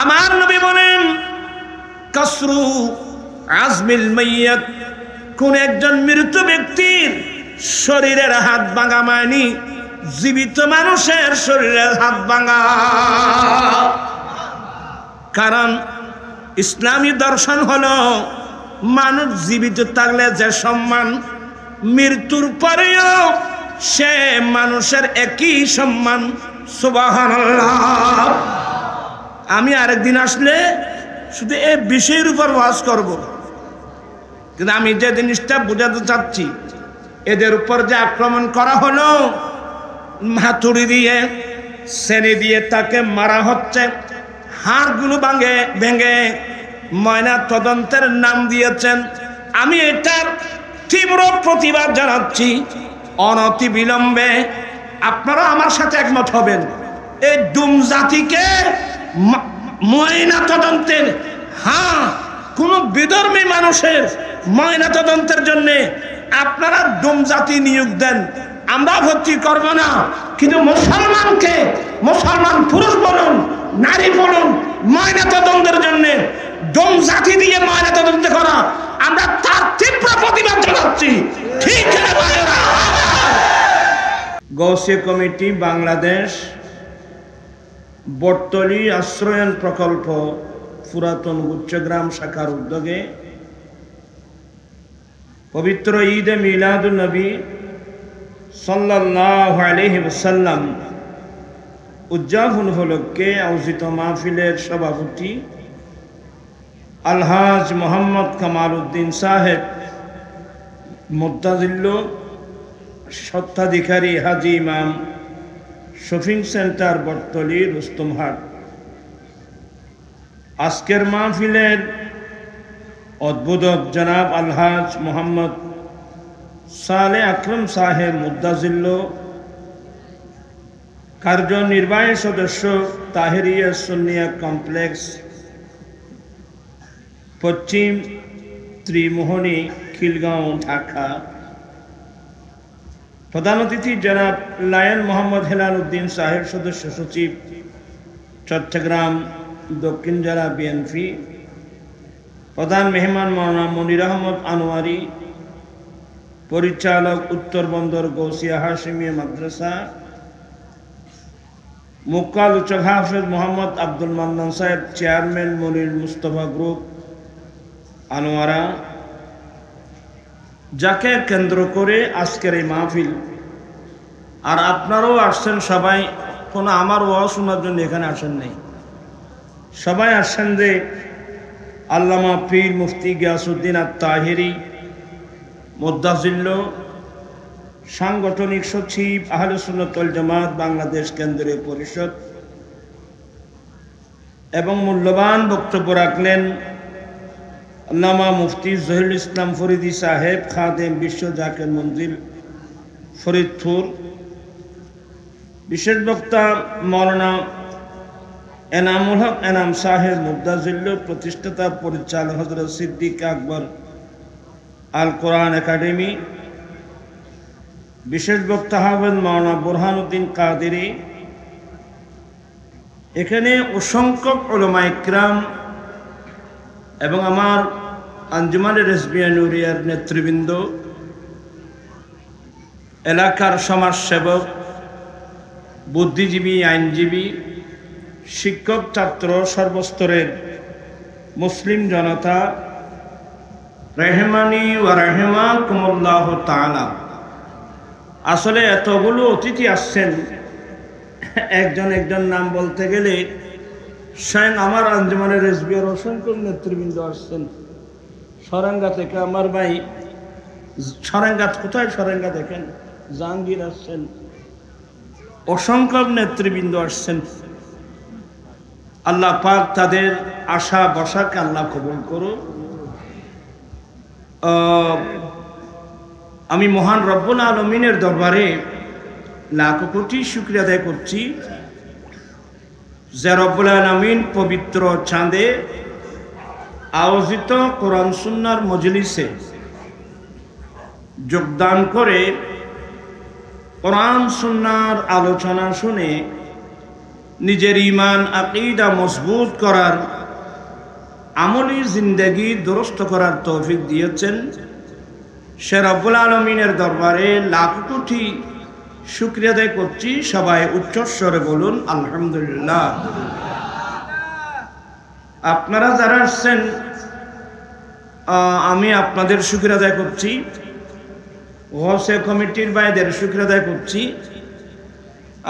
আমার নবী বলেন কাসরু আজমিল মাইয়াত, কোন একজন মৃত ব্যক্তির শরীরের হাত ভাঙা মানি জীবিত মানুষের শরীরের হাত ভাঙা। কারণ ইসলামী দর্শন হলো মানুষ জীবিত থাকলে যে সম্মান, মৃত্যুর পরেও সে মানুষের একই সম্মান। সুবহানাল্লাহ। আমি আরেকদিন আসলে শুধু এই বিষয়ের উপর ওয়াজ করব, কিন্তু আমি যে জিনিসটা বোঝাতে চাচ্ছি, এদের উপর যে আক্রমণ করা হলো, হাতুড়ি দিয়ে শ্রেণী দিয়ে তাকে মারা হচ্ছে, হাড়গুলো ভেঙে ময়না তদন্তের নাম দিয়েছেন। আমি এটার তীব্র প্রতিবাদ জানাচ্ছি। অনতি বিলম্বে আপনারা আমার সাথে একমত হবেন, এই ডুম জাতিকে ময়না তদন্তের, কোন বিধর্মী মানুষের ময়না তদন্তের জন্য আপনারা ডুম জাতি নিয়োগ দেন, আমরা ভর্তি করব না। কিন্তু মুসলমানকে, মুসলমান পুরুষ বলুন নারী বলুন, ময়না তদন্তের জন্য ডুম জাতি দিয়ে ময়না তদন্ত করা, আমরা তার তীব্র প্রতিবাদ জানাচ্ছি। ঠিক আছে। গৌসিয়া কমিটি বাংলাদেশ বটতলী আশ্রয়ন প্রকল্প পুরাতন গুচ্ছগ্রাম শাখার উদ্যোগে পবিত্র ঈদে মিলাদুন নবী সাল্লাল্লাহু আলাইহি ওয়াসাল্লাম উদযাপন উপলক্ষে আয়োজিত মাহফিলের সভাপতি আলহাজ মোহাম্মদ কামাল উদ্দিন সাহেব মুত্তাজিল্ল, স্বত্বাধিকারী হাজী ইমাম শপিং সেন্টার বটতলী রুস্তমহাট। আজকের মাহফিলের উদ্বোধক জনাব আলহাজ মোহাম্মদ সালে আকরম সাহেব মুত্তাজিল্ল, কার্যনির্বাহী সদস্য তাহেরিয়া সুন্নিয়া কমপ্লেক্স, পশ্চিম ত্রিমোহনী, খিলগাঁও, ঢাকা। প্রধান অতিথি জনাব লায়ন মোহাম্মদ হেলাল উদ্দিন সাহেব, সদস্য সচিব, চট্টগ্রাম দক্ষিণ জেলা বিএনপি। প্রধান মেহমান মাওলানা মনির আহমদ আনোয়ারি, পরিচালক উত্তর বন্দর গৌসিয়া হাশিমিয়া মাদ্রাসা। মুখ্য আলোচক হাফেজ মোহাম্মদ আব্দুল মান্নান সাহেব, চেয়ারম্যান মনির মুস্তফা গ্রুপ, আনোয়ারা। যাকে কেন্দ্র করে আজকের এই মাহফিল। আর আপনারাও আসছেন সবাই, কোনো আমার ওয়াজ শোনার জন্য এখানে আসেন নাই, সবাই আসছেন যে আল্লামা পীর মুফতি গিয়াসউদ্দিন আত-তাহেরি মুত্তাজিল্ল, সাংগঠনিক সচিব আহলে সুন্নাত ওয়াল জামাত বাংলাদেশ কেন্দ্রীয় পরিষদ, এবং মূল্যবান বক্তব্য রাখলেন আল্লামা মুফতি জহিরুল ইসলাম ফরিদি সাহেব, খাদেম বিশ্ব জাকির মঞ্জিল, ফরিদপুর। বিশেষ বক্তা মাওলানা এনামুল হক এনাম সাহেব মুত্তাজিল্ল, প্রতিষ্ঠাতা পরিচালক হযরত সিদ্দিক আকবর আল কোরআন একাডেমি। বিশেষ বক্তা হবেন মাওলানা বুরহানুদ্দিন কাদেরী। এখানে অসংখ্য উলামা ইকরাম এবং আমার আঞ্জুমানে রেজবিয়া নুরিয়ার নেতৃবৃন্দ, এলাকার সমাজসেবক, বুদ্ধিজীবী, আইনজীবী, শিক্ষক, ছাত্র, সর্বস্তরের মুসলিম জনতা, রহমানি ওয়া রাহিমাকুমুল্লাহ তাআলা। আসলে এতগুলো অতিথি আসছেন, একজন একজন নাম বলতে গেলে স্বয়ং আমার আঞ্জুমানে রেজবিয়ার অসংখ্য নেতৃবৃন্দ আসছেন। সরেঙ্গা থেকে আমার ভাই, সরেঙ্গা কোথায়, সরেঙ্গা দেখেন জাহাঙ্গীর আসছেন, অসংখ্য নেতৃবৃন্দ আসছেন। আল্লাহ পাক তাদের আশা বসাকে আল্লাহ কবুল করুন। আমি মহান রব্বুল আলামিনের দরবারে লাখ কোটি শুকরিয়া আদায় করছি যে রব্বুল আলামিন পবিত্র চাঁদে আয়োজিত কোরআন সুন্নাহর মজলিসে যোগদান করে কোরআন সুন্নাহর আলোচনা শুনে নিজের ঈমান আকীদা মজবুত করার, আমলি জিন্দেগি দুরস্ত করার তৌফিক দিয়েছেন। সে রব্বুল আলামিনের দরবারে লাখ কোটি শুকরিয়া আদায় করছি। সবাই উচ্চস্বরে বলুন আলহামদুলিল্লাহ। আপনারা যারা আসছেন আমি আপনাদের শুকরিয়া আদায় করছি, ওয়াসে কমিটির ভাইদের শুকরিয়া আদায় করছি।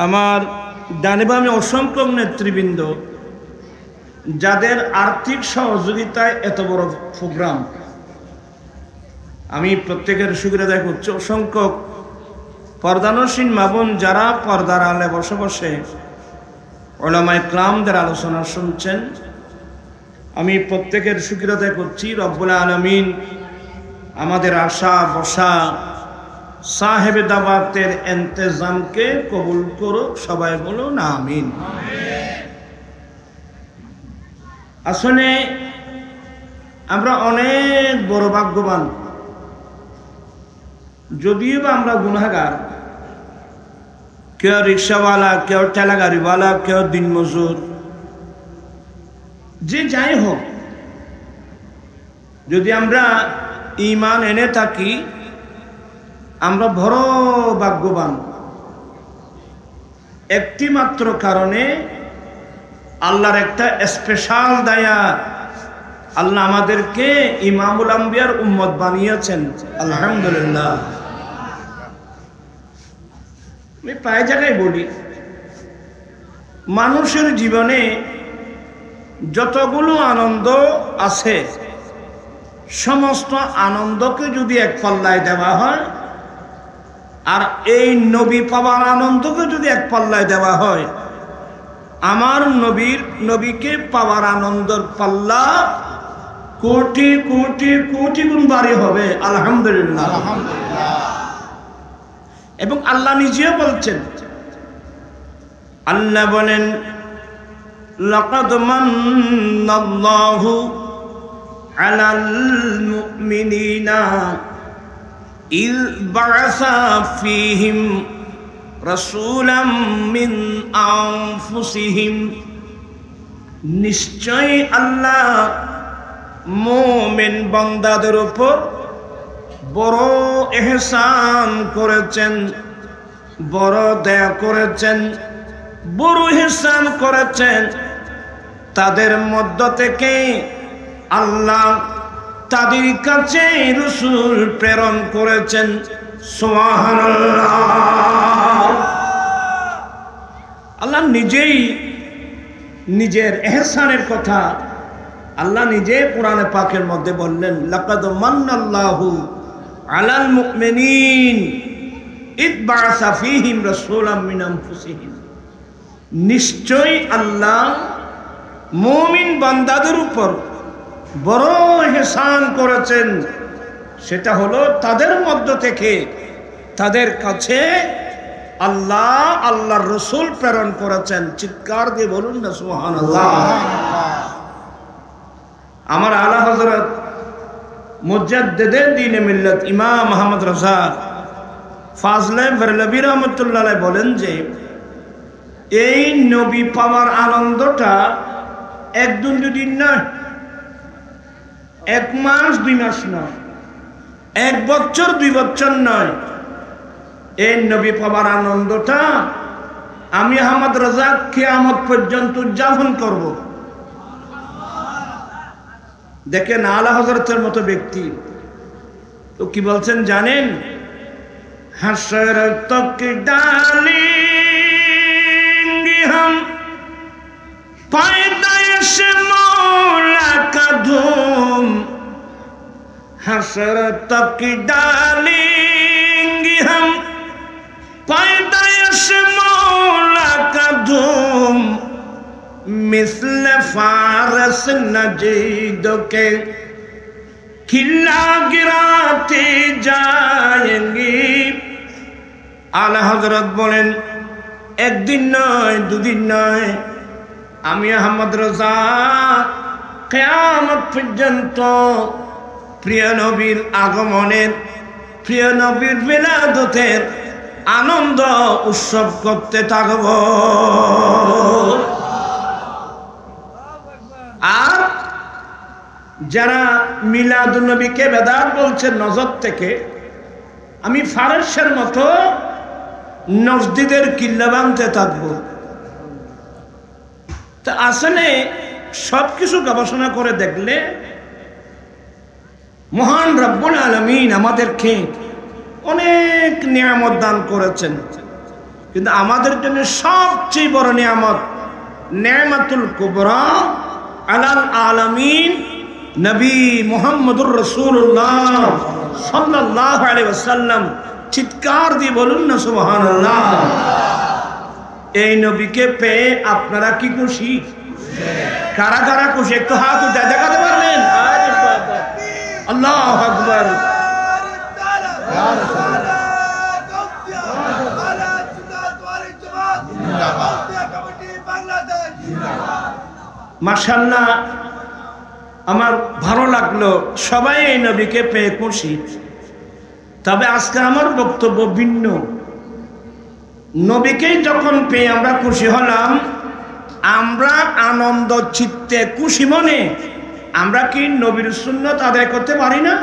আমার ডানে বামে অসংখ্য নেতৃবৃন্দ যাদের আর্থিক সহযোগিতায় এত বড় প্রোগ্রাম, আমি প্রত্যেকের শুকরিয়া আদায় করছি। অসংখ্য পর্দানসীন মা বোন যারা পর্দার আলে বসে বসে উলামায়ে কেরামদের আলোচনা শুনছেন, আমি প্রত্যেকের শুকরিয়া আদায় করছি। রব্বুল আলামিন আমাদের আশা বসা সাহেবে দাওয়াতের ইন্তজামকে কবুল করুক। সবাই বলুন আমিন। আসলে আমরা অনেক বড় ভাগ্যবান, যদিও বা আমরা গুনাহগার। কেউ রিক্সাওয়ালা, কেউ ঠেলা গাড়িওয়ালা, কেউ দিনমজুর, যে যাই হোক, যদি আমরা ঈমান এনে থাকি আমরা বড় ভাগ্যবান। একটি মাত্র কারণে, আল্লাহর একটা স্পেশাল দয়া, আল্লাহ আমাদেরকে ইমামুল আম্বিয়ার উম্মত বানিয়েছেন। আলহামদুলিল্লাহ। আমি প্রায় জায়গায় বলি, মানুষের জীবনে যতগুলো আনন্দ আছে সমস্ত আনন্দকে যদি এক পাল্লায় দেওয়া হয়, আর এই নবী পাওয়ার আনন্দকে যদি এক পাল্লায় দেওয়া হয়, আমার নবীকে পাওয়ার আনন্দের পাল্লা কোটি কোটি কোটি গুণ বাড়ি হবে। আলহামদুলিল্লাহ। এবং আল্লাহ নিজেও বলছেন, আল্লাহ বলেন, লাকাদ মান্নাল্লাহু আলাল মুমিনিনা ইয বা'আসা ফীহিম রাসূলাম মিন আনফুসিহিম। নিশ্চয় আল্লাহ মুমিন বান্দাদের উপর বড় ইহসান করেছেন, বড় দয়া করেছেন, বড় ইহসান করেছেন। তাদের মধ্য থেকে আল্লাহ তাদের কাছে রাসূল প্রেরণ করেছেন। সুবহানাল্লাহ। আল্লাহ নিজেই নিজের ইহসানের কথা আল্লাহ নিজে কোরআনে পাকের মধ্যে বললেন, লাকাদ মান্নাল্লাহু আলাল মুমিনিন ইয বা'আসা ফীহিম রাসূলাম মিন আনফুসিহিম। নিশ্চয় আল্লাহ মুমিন বান্দাদের উপর বড় ইহসান করেছেন। সেটা হলো তাদের মধ্য থেকে তাদের কাছে আল্লাহর রাসূল প্রেরণ করেছেন। চিৎকার দিয়ে বলুন না সুবহানাল্লাহ। আমার আলা হযরত মুজাদ্দিদে দ্বীন মিল্লাত ইমাম আহমদ রাজা ফাজলে বেরলভী রাহমাতুল্লাহ আলাইহি বলেন যে এই নবী পাওয়ার আনন্দটা একদিন দুদিন নয়, এক মাস দুই মাস নয়, এক বছর দুই বছর নয়। এই নবী পাওয়ার আনন্দটা আমি আহমদ রাজা কিয়ামত পর্যন্ত উদযাপন করব। দেখেন আলা হযরতের মতো ব্যক্তি তো কি বলছেন জানেন? হাসর তক ডালেঙ্গে হাম पैदाइश मौला का धूम, हशर तक डालेंगे हम पैदाइश मौला का धूम, मिस्ल फारस नजीद के खिला गिराते जाएंगे। आला हजरत बोलें एक दिन नय दो दिन नय, আমি আহমদ রাজা কিয়ামত পর্যন্ত প্রিয় নবীর আগমনের, প্রিয় নবীর মিলাদতের আনন্দ উৎসব করতে থাকব। আর যারা মিলাদুন নবীকে বেদাত বলছে নজর থেকে, আমি ফারেসের মতো মসজিদের কিল্লা ভাঙতে থাকবো। তা আসলে সবকিছু গবেষণা করে দেখলে মহান রব্বুল আলামিন আমাদেরকে অনেক নিয়ামত দান করেছেন, কিন্তু আমাদের জন্য সবচেয়ে বড় নিয়ামত নেমাতুল কুবরা আলাল আলামিন নবী মুহাম্মদুর রাসূলুল্লাহ সাল্লাল্লাহু আলাইহি ওয়াসাল্লাম। চিৎকার দিয়ে বলুন না সুবহানাল্লাহ। এই নবীকে পেয়ে আপনারা কি খুশি? কারা কারা খুশি একটু হাত উঠে দেখাতে পারবেন? আল্লাহু আকবার। মাশাআল্লাহ, আমার ভালো লাগলো, সবাই এই নবীকে পেয়ে খুশি। তবে আজকে আমার বক্তব্য ভিন্ন। নবীকেই যখন পেয়ে আমরা খুশি হলাম, আমরা আনন্দ চিত্তে খুশি মনে আমরা কি নবীর সুন্নাত আদায় করতে পারি না?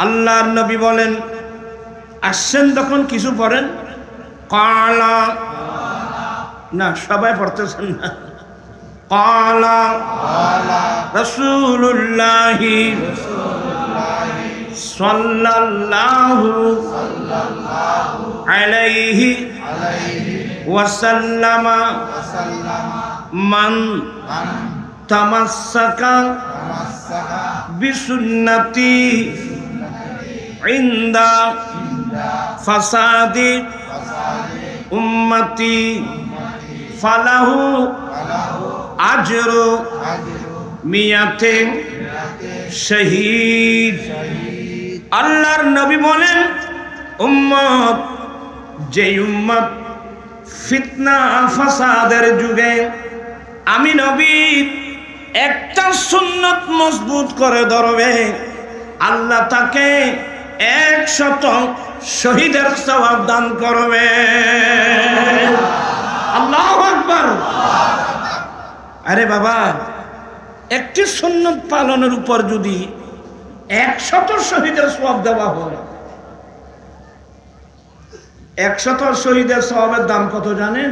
আল্লাহর নবী বলেন, আসছেন তখন কিছু পড়েন, কালা না সবাই পড়তেছেন না, কালা রাসূলুল্লাহি সাল্লাল্লাহু আলাইহি ওয়াসাল্লাম মান তামাসসাকা বিসুন্নতি ইনদা ফাসাদি উম্মতি ফালাহু আজরু মিয়াতে শহীদ। আল্লাহর নবী বলেন, উম্মত, যে উম্মত ফিতনা ফাসাদের যুগে আমি নবী একটা সুন্নত মজবুত করে ধরবে, আল্লাহ তাকে 100 শহীদের সওয়াব দান করবে। আল্লাহু আকবার। আরে বাবা, একটি সুন্নত পালনের উপর যদি 100 শহীদের সওয়াব দেওয়া হয়, 100 শহীদের সওয়াবের দাম কত জানেন?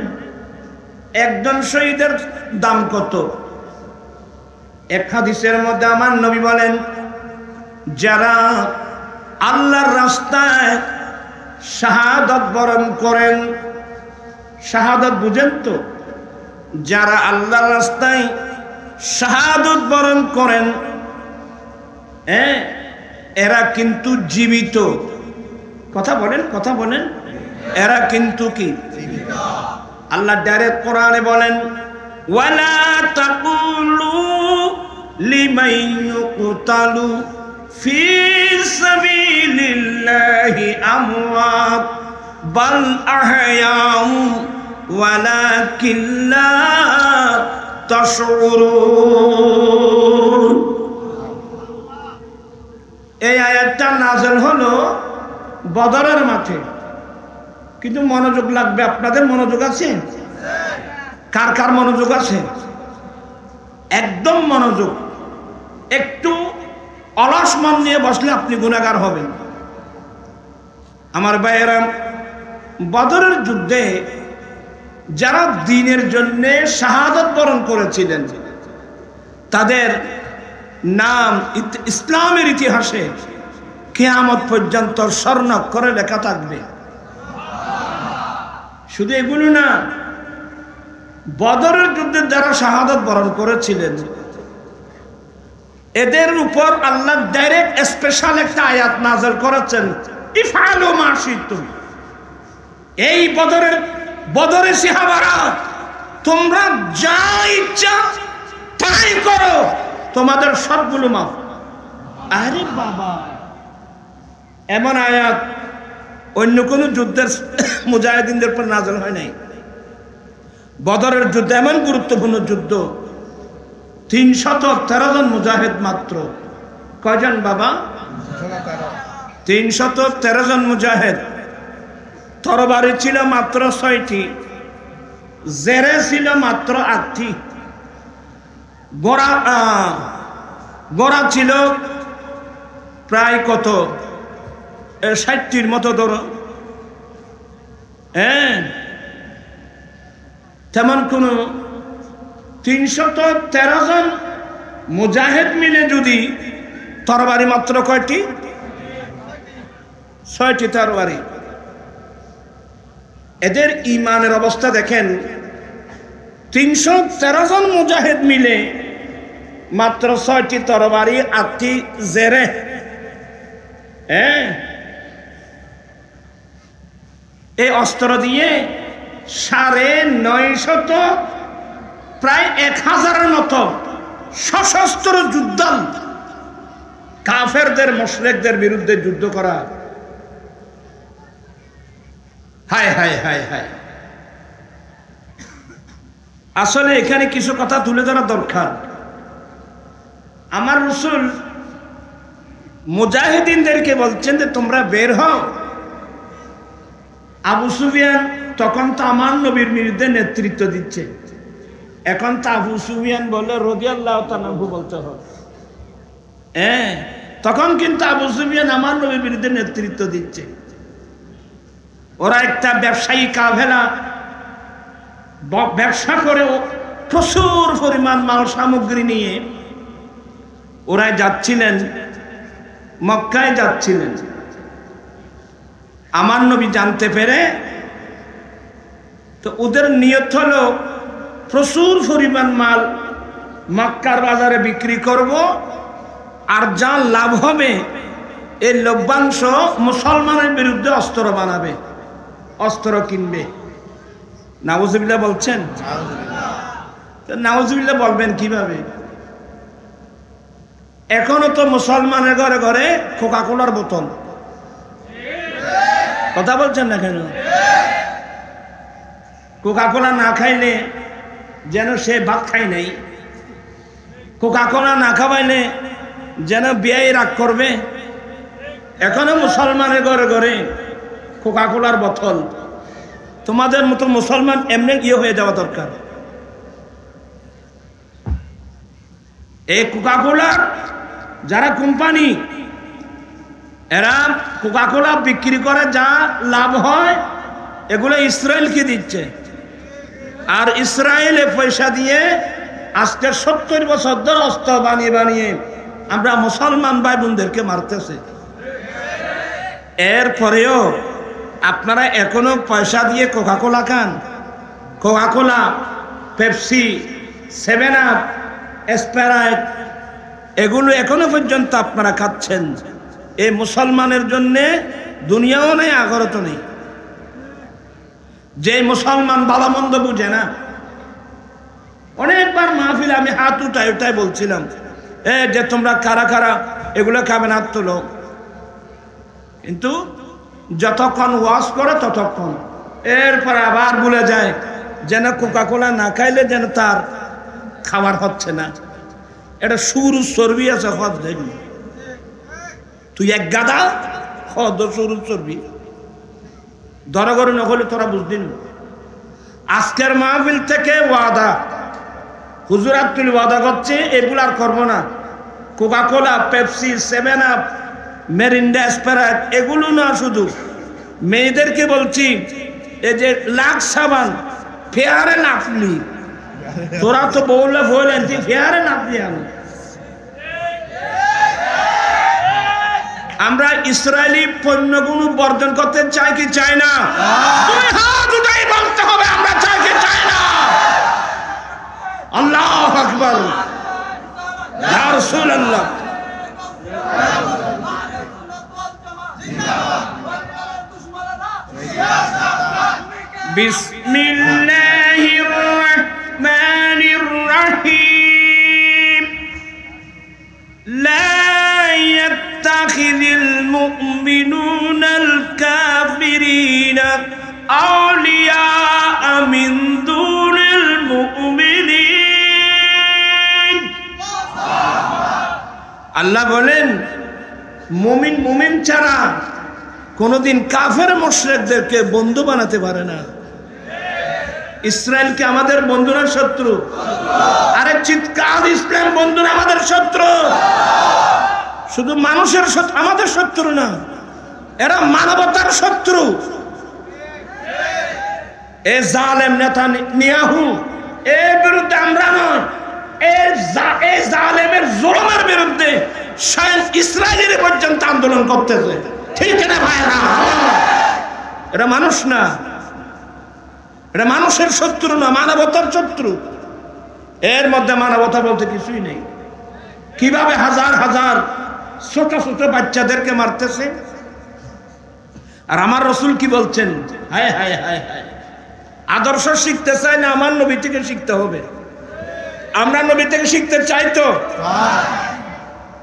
একজন শহীদের দাম কত? এক হাদিসের মধ্যে আমার নবী বলেন, যারা আল্লাহর রাস্তায় শাহাদাত বরণ করেন, শাহাদাত বুঝেন তো? যারা আল্লাহর রাস্তায় শাহাদাত বরণ করেন, এরা কিন্তু জীবিত। কথা বলেন, কথা বলেন, এরা কিন্তু কি জীবিত? আল্লাহ ডাইরেক্ট কোরআনে বলেন, ওয়ালা তাকুলু লিমান ইউকতালু ফি সাবিলিল্লাহি আমওয়াত বাল আহয়াউ ওয়ালাকিন লা তাশউরুন। এই আয়াতটা নাযিল হলো বদরের মাঠে, কিন্তু মনোযোগ লাগবে। আপনাদের মনোযোগ আছে? কার কার মনোযোগ আছে? একদম মনোযোগ। একটু অলস মন নিয়ে বসলে আপনি গুনাহগার হবেন। আমার ভাইয়েরা, বদরের যুদ্ধে যারা দ্বীনের জন্য শাহাদাত বরণ করেছিলেন, তাদের নাম ইসলামের ইতিহাসে কিয়ামত পর্যন্ত স্বর্ণাক্ষরে লেখা থাকবে। শুধু এগুলো না, বদরের যুদ্ধে যারা শাহাদাত বরণ করেছিলেন, এদের উপর আল্লাহ ডাইরেক্ট স্পেশাল একটা আয়াত নাযিল করেছেন, ইফআলু মা শিতুম। এই বদরের সাহাবারা, তোমরা যা ইচ্ছা তাই করো, তোমাদের সবগুলো মাফ। আরে বাবা, এমন আয়াত অন্য কোন যুদ্ধের মুজাহিদিনদের উপর নাযিল হয় নাই। বদরের যুদ্ধ এমন গুরুত্বপূর্ণ যুদ্ধ, 313 জন মুজাহিদ মাত্র। কয়জন বাবা? 313 জন মুজাহিদ। তরবারি ছিল মাত্র 6টি। জেরে ছিল মাত্র 8টি, গোড়া ছিল প্রায় কত 60টির মতো ধরো। হ্যাঁ, তেমন কোন 313 জন মুজাহিদ মিলে যদি তরবারি মাত্র কয়টি? 6টি তরবারি। এদের ইমানের অবস্থা দেখেন, 313 জন মুজাহিদ মিলে মাত্র 6টি তরবারি, 8টি জেরে। এই অস্ত্র দিয়ে 950 প্রায় 1000-এর মতো সশস্ত্র যোদ্ধা কাফেরদের মুশরিকদের বিরুদ্ধে যুদ্ধ করা। হায় হায় হায় হায়। আসলে এখানে কিছু কথা তুলে ধরা দরকার। আমার রাসূল মুজাহিদিনদেরকে বলছেন যে তোমরা বের হও। আবু সুফিয়ান তখন তো আমার নবীর বিরুদ্ধে নেতৃত্ব দিচ্ছে, এখন তো আবু সুফিয়ান বলে রাদিয়াল্লাহু তাআলা বলতে হবে। তখন কিন্তু আবু সুফিয়ান আমার নবীর বিরুদ্ধে নেতৃত্ব দিচ্ছে। ওরা একটা ব্যবসায়ী কাফেলা, ব্যবসা করে প্রচুর পরিমাণ মাল সামগ্রী নিয়ে ওরা যাচ্ছিলেন, মক্কায় যাচ্ছিলেন। আমার নবী জানতে পেরে তো ওদের নিয়ত হলো প্রচুর পরিমাণ মাল মক্কার বাজারে বিক্রি করব, আর যা লাভ হবে এই লভ্যাংশ মুসলমানের বিরুদ্ধে অস্ত্র বানাবে, অস্ত্র কিনবে। নাউজুবিল্লাহ বলছেন? নাউজুবিল্লাহ বলবেন কিভাবে? এখনো তো মুসলমানের ঘরে ঘরে কোকা কোলার বোতল। কথা বলছেন না কেন? কোকা কোলা না খাইলে যেন সে ভাত খাই নাই, কোকা কোলা না খাওয়াইলে যেন বিয়ে রাগ করবে। এখনো মুসলমানের ঘরে ঘরে কোকা কোলার বোতল। তোমাদের মতো মুসলমান এমনি হয়ে যাওয়া দরকার। এই কোকা কোলার যারা কোম্পানি, এরা কোকা কোলা বিক্রি করে যা লাভ হয় এগুলো ইসরায়েলকে দিচ্ছে, আর ইসরায়েলে পয়সা দিয়ে আজকে 70 বছর ধরে অস্ত্র বানিয়ে বানিয়ে আমরা মুসলমান ভাই বোনদেরকে মারতেছে। এরপরেও আপনারা এখনো পয়সা দিয়ে কোকা কোলা খান। Coca Cola, Pepsi, 7 up, Sprite, এগুলো এখনো পর্যন্ত আপনারা খাচ্ছেন। এই মুসলমানের জন্য দুনিয়াও নেই, আখেরাতও নেই। যে মুসলমান ভালো মন্দ বুঝে না, অনেকবার মাহফিলে আমি হাত উঠাই উঠাই বলছিলাম যে তোমরা কারা কারা এগুলো খাবেন, হাত তোলো। কিন্তু যতক্ষণ ওয়াজ করে ততক্ষণ, এরপর আবার ভুলে যায় যেন কোকা কোলা না খাইলে যেন তার খাবার হচ্ছে না। এটা সুর চর্বি আছে, হদ দেখবি তুই এক গাদা হদ সুর চর্বি ধরা করে নকলে তোরা বুঝদিন। আজকের মাহফিল থেকে ওয়াদা, হুজুরাত তুলি ওয়াদা করছে এগুলো আর করবো না। Coca Cola, Pepsi, 7 Up, Mirinda, Sprite এগুলো না, শুধু মেয়েদেরকে বলছি এই যে লাক্স সাবান, ফেয়ারে লাফলি, তোরা তো বললে বললেন ফেয়ারে লাফলি। আমরা ইসরায়েলি পণ্যগুলো বর্জন করতে চাই কি চাই না? দুটাই বলতে হবে, আমরা চাই কি চাই না? আল্লাহু আকবার, ইয়া রাসূলুল্লাহ। বিসমিল্লাহির রাহমানির রাহিম। লা ইয়াত্তাখিযুল মুমিনুনাল কাফিরিনা আউলিয়া মিন দুনিল মুমিনিন। আল্লাহ বলেন মুমিন ছাড়া কোনদিন কাফের মুশরিকদেরকে বন্ধু বানাতে পারে না। ইসরায়েলকে আমাদের বন্ধু না শত্রু? আরে চিৎকার, ইসলাম বন্ধু না আমাদের শত্রু? শুধু মানুষের শত্রু, আমাদের শত্রু না, এরা মানবতার শত্রু। এ জালেম নেতানিয়াহু এর বিরুদ্ধে আমরা নয়, এই জালেমের জুলুমের বিরুদ্ধে স্বয়ং ইসরায়েলের পর্যন্ত আন্দোলন করতেছে, ঠিক না ভাইরা? এরা মানুষ না, এটা মানুষের শত্রু না, মানবতার শত্রু। এর মধ্যে মানবতা বলতে কিছুই নেই। কিভাবে হাজার হাজার ছোট ছোট বাচ্চাদেরকে মারতেছে। আর আমার রসুল কি বলছেন? হায় হায় হায় হায়, আদর্শ শিখতে চাই না, আমার নবী থেকে শিখতে হবে। আমরা নবী থেকে শিখতে চাই তো?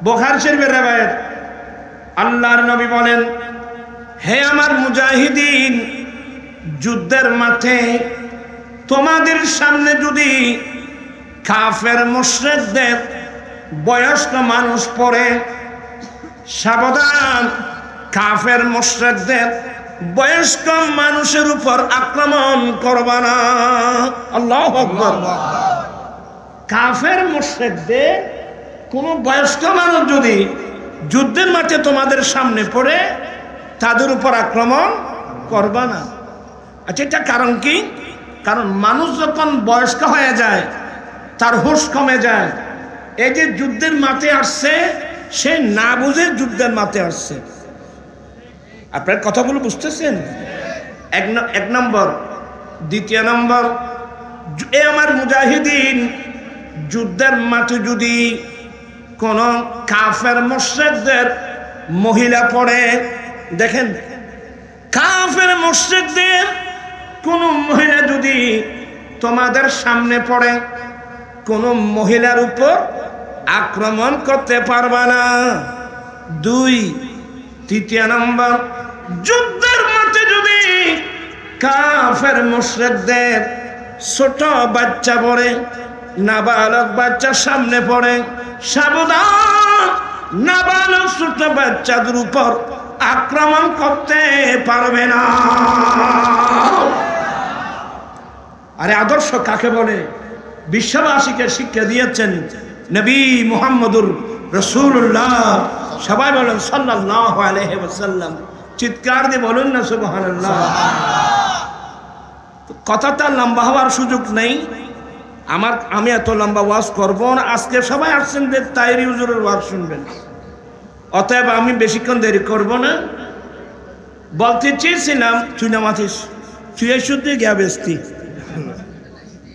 বুখারী শরীফের রাওয়ায়াত, আল্লাহর নবী বলেন, হে আমার মুজাহিদিন, যুদ্ধের মাঠে তোমাদের সামনে যদি কাফের মুশরিকদের বয়স্ক মানুষ পড়ে, সাবধান, কাফের মুশরিকদের বয়স্ক মানুষের উপর আক্রমণ করবা না। আল্লাহু আকবার। কাফের মুশরিকদের কোন বয়স্ক মানুষ যদি যুদ্ধের মাঠে তোমাদের সামনে পড়ে, তাদের উপর আক্রমণ করবা না। আচ্ছা, এটা কারণ কি? কারণ মানুষ যখন বয়স্ক হয়ে যায়, তার হুঁশ কমে যায়। এই যে যুদ্ধের মাঠে আসছে, সে না বুঝে যুদ্ধের মাঠে আসছে। আপনার কথাগুলো বুঝতেছেন? এক নম্বর। দ্বিতীয় নম্বর, এ আমার মুজাহিদিন, যুদ্ধের মাঠে যদি কোন কাফের মুশরিকদের মহিলা পড়ে, দেখেন, কাফের মুশরিকদের কোন মহিলা যদি তোমাদের সামনে পড়ে, কোন মহিলার উপর আক্রমণ করতে পারবা না। তৃতীয় নম্বর, যুদ্ধের মাঠে যদি কাফের মুশরিকদের ছোট বাচ্চা পড়ে, নাবালক বাচ্চা সামনে পড়ে, সাবধান, নাবালক ছোট বাচ্চাদের উপর আক্রমণ করতে পারবে না। আরে আদর্শ কাকে বলে? বিশ্ববাসীকে শিক্ষা দিয়েছেন নবী মুহাম্মদুর রাসূলুল্লাহ। সবাই বলেন সাল্লাল্লাহু আলাইহি ওয়াসাল্লাম। চিৎকার দিয়ে বলুন না সুবহানাল্লাহ। কথাটা লম্বা হওয়ার সুযোগ নেই আমি এত লম্বা ওয়াজ করব না। আজকে সবাই আসছেন যে তাইরি হুজুরের ওয়াজ শুনবেন, অতএব আমি বেশিক্ষণ দেরি করব না। বলতে চেয়েছিলাম, তুই না মাথিস, তুই এই শুদ্ধ গিয়া বেস্তি,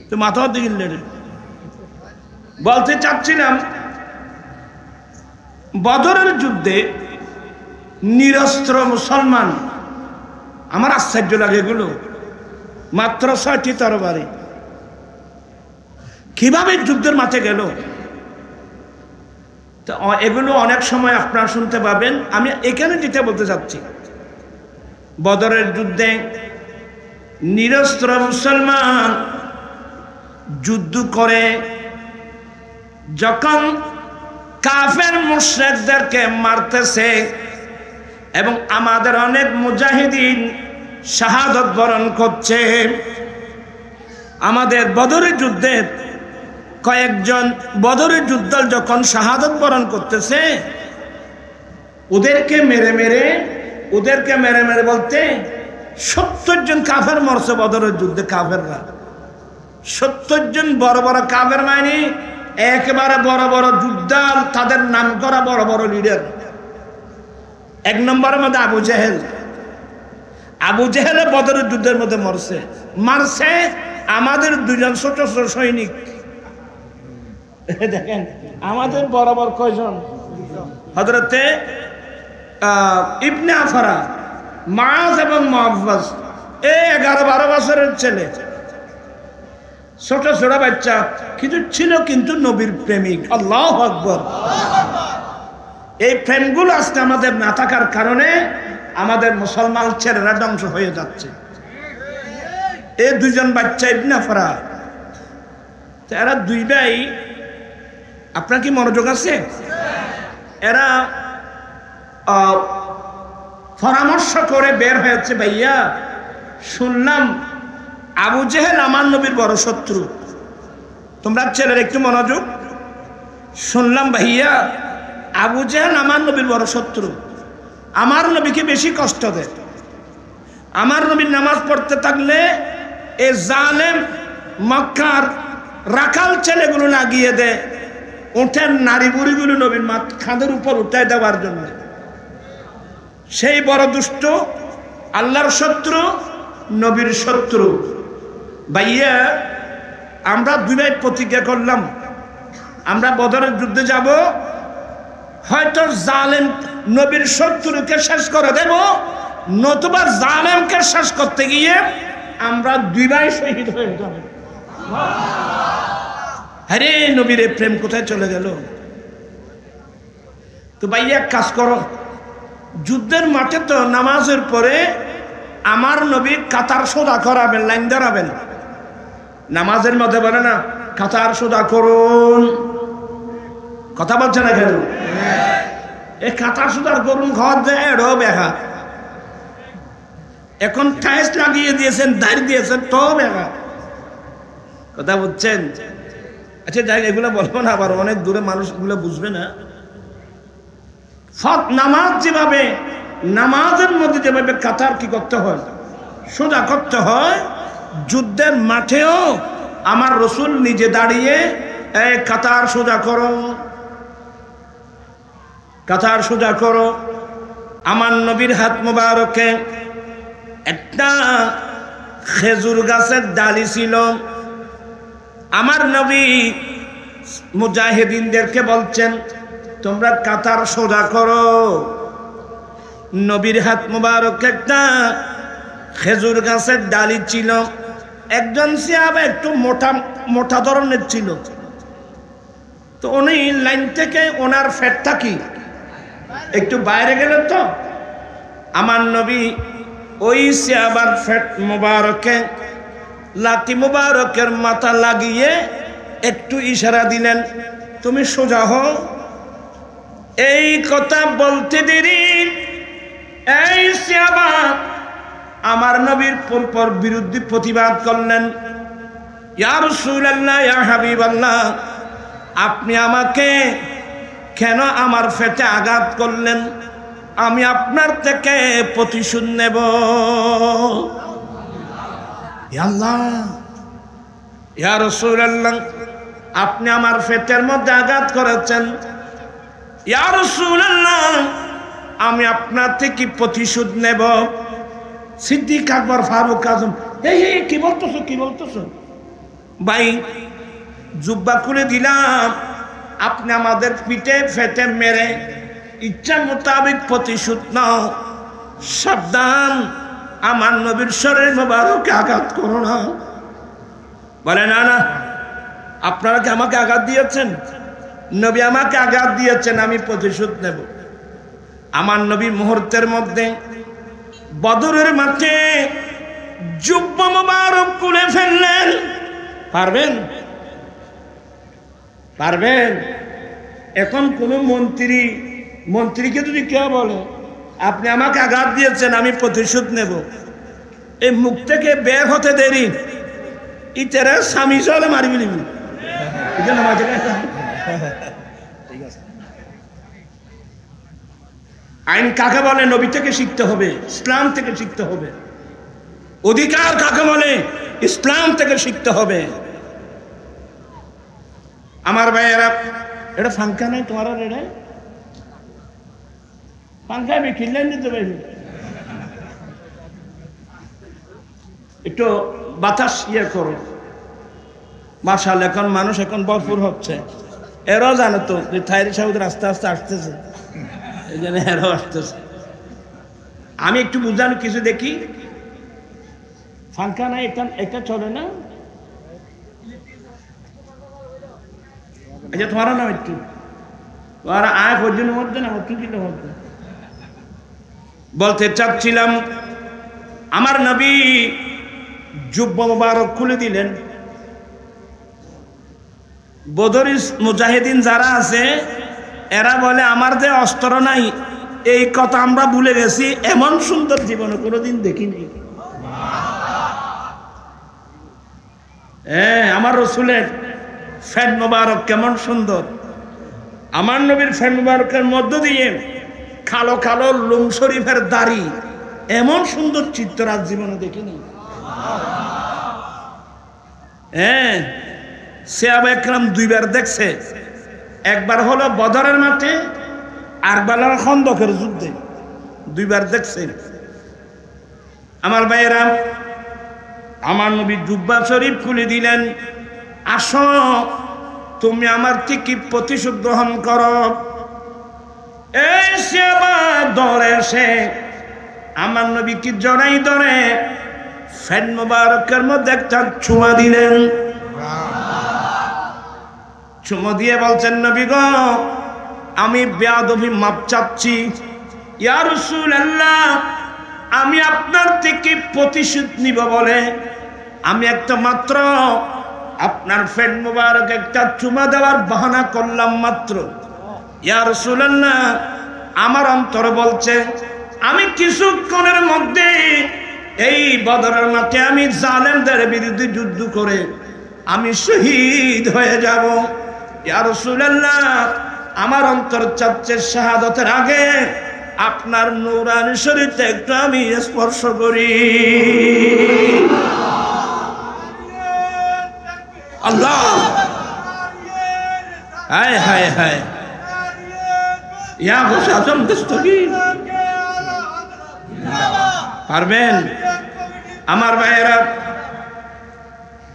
তো মাথা দিকে বলতে চাচ্ছিলাম, বদরের যুদ্ধে নিরস্ত্র মুসলমান, আমার আশ্চর্য লাগে এগুলো, মাত্র ৬টি তরবারি কিভাবে যুদ্ধের মাঠে গেল। তো এগুলো অনেক সময় আপনারা শুনতে পাবেন। আমি এখানে যেটা বলতে চাচ্ছি, বদরের যুদ্ধে নিরস্ত্র মুসলমান যুদ্ধ করে যখন কাফের মুশরিকদেরকে মারতেছে, এবং আমাদের অনেক মুজাহিদিন শাহাদত বরণ করছে। আমাদের বদরের যুদ্ধে কয়েকজন বদরের যুদ্ধ যখন শাহাদত বরণ করতেছে, ওদেরকে মেরে মেরে বলতে ৭০ জন কাফের মরছে বদরের যুদ্ধে। কাফেররা ৭০ জন বড় বড় কাফের, মানে একেবারে বড় বড় যোদ্ধা, তাদের নাম করা বড় বড় লিডার। এক নম্বরের মধ্যে আবু জেহেল বদরের যুদ্ধের মধ্যে মারছে আমাদের 2 জন ছোট ছোট সৈনিক। দেখেন আমাদের বরাবর কয়জন? হযরতে ইবনে আফরা, মাআজ এবং মুআফফাজ, 11-12 বছরের ছেলে, ছোট ছোট বাচ্চা, কিন্তু ছিল কিন্তু নবীর প্রেমিক। আল্লাহু আকবার। এই প্রেমগুলো আজকে আমাদের না থাকার কারণে আমাদের মুসলমান ছেলেরা ধ্বংস হয়ে যাচ্ছে। এই 2 জন বাচ্চা ইবনে আফরা, এরা 2 ভাই, আপনার কি মনোযোগ আছে? এরা পরামর্শ করে বের হয়েছে, ভাইয়া শুনলাম আবু জেহেল আমার নবীর বড় শত্রু। তোমরা ছেলের একটু মনোযোগ, শুনলাম ভাইয়া আবু জেহেল আমার নবীর বড় শত্রু, আমার নবীকে বেশি কষ্ট দেয়। আমার নবীর নামাজ পড়তে থাকলে এ জালেম মক্কার রাখাল ছেলেগুলো লাগিয়ে দেয়, উঠেন নারী বুড়িগুলো নবীর খাদের উপর উঠায় দেওয়ার জন্য। সেই বড় দুষ্ট, আল্লাহর শত্রু, নবীর শত্রু। ভাইয়া আমরা দুই ভাই প্রতিজ্ঞা করলাম, আমরা বদরের যুদ্ধে যাব, হয়তো জালেম নবীর শত্রুকে শেষ করে দেব, নতুবা জালেমকে শেষ করতে গিয়ে আমরা দুই ভাই শহীদ হয়ে যাব। আরে নবীর প্রেম কোথায় চলে গেল? তো ভাইয়া এক কাজ করো, যুদ্ধের মাঠে তো নামাজের পরে আমার নবী কাতার সোজা করাবেন, লাইন দাঁড়াবেন। নামাজের মধ্যে বলে না কাতার সোজা করুন, কথা বলছে না কেন? এই কাতার সোজা করুন ঘর দেয় এরও ব্যাঘা। এখন টাইস লাগিয়ে দিয়েছেন, দাঁড়িয়ে দিয়েছেন, তো ব্যাঘা। কথা বুঝছেন? আচ্ছা যাই, এগুলো বলবো না, আবার অনেক দূরে মানুষ এগুলো বুঝবে না। নামাজ যেভাবে, নামাজের মধ্যে যেভাবে কাতার কি করতে হয়, সোজা করতে হয়, যুদ্ধের মাঠেও আমার রসুল নিজে দাঁড়িয়ে এই কাতার সোজা করো, কাতার সোজা করো। আমার নবীর হাত মোবারকে একটা খেজুর গাছের ডালি ছিল। আমার নবী মুজাহিদিনদেরকে বলছেন তোমরা কাতার সোজা করো। নবীর হাত মোবারক একটা খেজুর গাছের ডালি ছিল। একজন সাহাবা একটু মোটা মোটা ধরনের ছিল, তো উনি লাইন থেকে ওনার ফ্যাটটা কি একটু বাইরে গেল, তো আমার নবী ওই সাহাবার ফ্যাট মোবারকে লাঠি মোবারকের মাথা লাগিয়ে একটু ইশারা দিলেন, তুমি সোজা হও। এই কথা বলতে দেরি এই সাহাবা আমার নবীর পরপর বিরুদ্ধে প্রতিবাদ করলেন, ইয়া রাসূলুল্লাহ, ইয়া হাবিবাল্লাহ, আপনি আমাকে কেন আমার পেটে আঘাত করলেন? আমি আপনার থেকে প্রতিশোধ নেব। ইয়া আল্লাহ, ইয়া রাসূলুল্লাহ, আপনি আমার পেটের মধ্যে আঘাত করেছেন, ইয়া রাসূলুল্লাহ, আমি আপনার থেকে প্রতিশোধ নেব। সিদ্দিক আকবর, ফারুক আজম, এই কি বলতেছো, কি বলতেছো? ভাই জুব্বা খুলে দিলাম, আপনি আমাদের পিঠে ফেটে মেরে ইচ্ছা মোতাবেক প্রতিশোধ নাও। সাবধান, আমার নবীর শরীর মোবারকে আঘাত করো না। বলে না না, আপনারা কি আমাকে আঘাত দিয়েছেন? নবী আমাকে আঘাত দিয়েছেন, আমি প্রতিশোধ নেব। আমার নবী মুহূর্তের মধ্যে বদরের মাঠে জুব্বা মোবারক খুলে ফেললেন। পারবেন? পারবেন? এখন কোন মন্ত্রীকে যদি কেউ বলে আপনি আমাকে আঘাত দিয়েছেন, আমি প্রতিশোধ নেব, এই মুখ থেকে বের হতে দেরি, ইটারে স্বামী চলে মারিবি নিবি। আইন কাকে বলে? নবী থেকে শিখতে হবে, ইসলাম থেকে শিখতে হবে। অধিকার কাকে বলে? ইসলাম থেকে শিখতে হবে। আমার ভাইয়েরা, এটা ফাঙ্কা নাই তোমার, এটা ফাঙ্কা খিল্লেন দিতে পারবে, একটু বাতাস ইয়ে করো। মাশাআল্লাহ, এখন মানুষ এখন ভরপুর হচ্ছে। এরাও জানো তো যে থাইরি সাউদের আস্তে আস্তে আসতেছে, এই জন্য এরাও আসতেছে। আমি একটু বুঝানো কিছু দেখি, ফাঙ্কা নাই, এটা চলে না। আচ্ছা তোমার নাম একটু তোমার আয় পর্যন্ত মধ্যে না একটু কিলো মধ্যে বলতে চাচ্ছিলাম, আমার নবী জুব্বা মোবারক খুলে দিলেন। বদরি মুজাহিদিন যারা আছে এরা বলে আমার যে অস্ত্র নাই, এই কথা আমরা ভুলে গেছি, এমন সুন্দর জীবনে কোনোদিন দেখিনি। হ্যাঁ, আমার রসুলের ফ্যান মোবারক কেমন সুন্দর। আমার নবীর ফ্যান মোবারকের মধ্য দিয়ে কালো কালো লুম শরীফের দাড়ি, এমন সুন্দর চিত্র আজ জীবনে দেখিনি। হ্যাঁ, সাহাবা একরাম দুইবার দেখছে, একবার হলো বদরের মাঠে, আরবার হলো খন্দকের যুদ্ধে, দুইবার দেখছে। আমার ভাইয়েরা, আমার নবী জুব্বা শরীফ খুলে দিলেন, আসো তুমি আমার থেকে প্রতিশোধ গ্রহণ করো। এই সাহাবা দৌড়ে এসে আমার নবীকে জড়াই ধরে ফ্যান মোবারকের মধ্যে একটা চুমা দিলেন। চুমো দিয়ে বলছেন, নবী গো, আমি বেয়াদবি মাপ চাচ্ছি। ইয়া রাসূলুল্লাহ, আমি আপনার থেকে প্রতিশোধ নিব বলে আমি একটা মাত্র আপনার ফ্যান মোবারক একটা চুমা দেওয়ার বাহানা করলাম মাত্র। ইয়া রাসূলুল্লাহ, আমার অন্তর বলছে আমি কিছুক্ষণের মধ্যে এই বদরের মাঠে আমি জালেমদের বিরুদ্ধে যুদ্ধ করে আমি শহীদ হয়ে যাব। ইয়া রাসূলুল্লাহ, আমার অন্তর চাচ্ছে শাহাদাতের আগে আপনার নূরানি শরীরটা একটু আমি স্পর্শ করি। আল্লাহ, হায় হায় হায়, ইয়া গৌস আজম দস্তগীর, পারবেন? আমার ভাইয়েরা,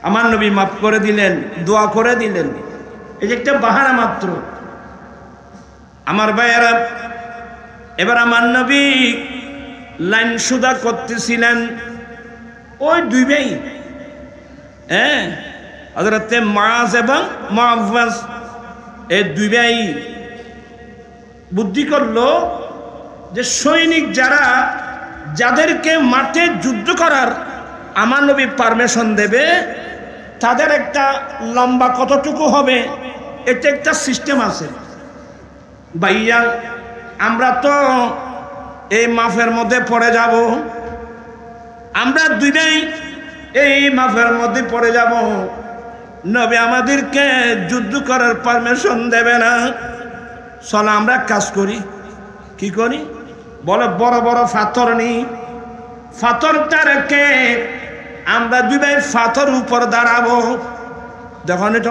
আমার নবী মাফ করে দিলেন, দোয়া করে দিলেন, এই যে একটা বাহানা মাত্র। আমার ভাইয়েরা, এবার আমার নবী লাইন সুদা করতেছিলেন, ওই দুই ভাই, হ্যাঁ, হযরতে মুআয এবং মুআওয়াজ, এই দুই ভাই বুদ্ধি করলো যে সৈনিক যারা, যাদেরকে মাঠে যুদ্ধ করার আমার নবী পারমিশন দেবে, তাদের একটা লম্বা কতটুকু হবে এটা একটা সিস্টেম আছে। ভাইয়া, আমরা তো এই মাফের মধ্যে পড়ে যাব, আমরা দুই ভাই এই মাফের মধ্যে পড়ে যাব, নবী আমাদেরকে যুদ্ধ করার পারমিশন দেবে না। চলো আমরা কাজ করি। কি করি? বলে বড় বড় পাথর নি, পাথরটা রেখে আমরা দুই ভাই পাথর উপর দাঁড়াবো। দেখুন এটা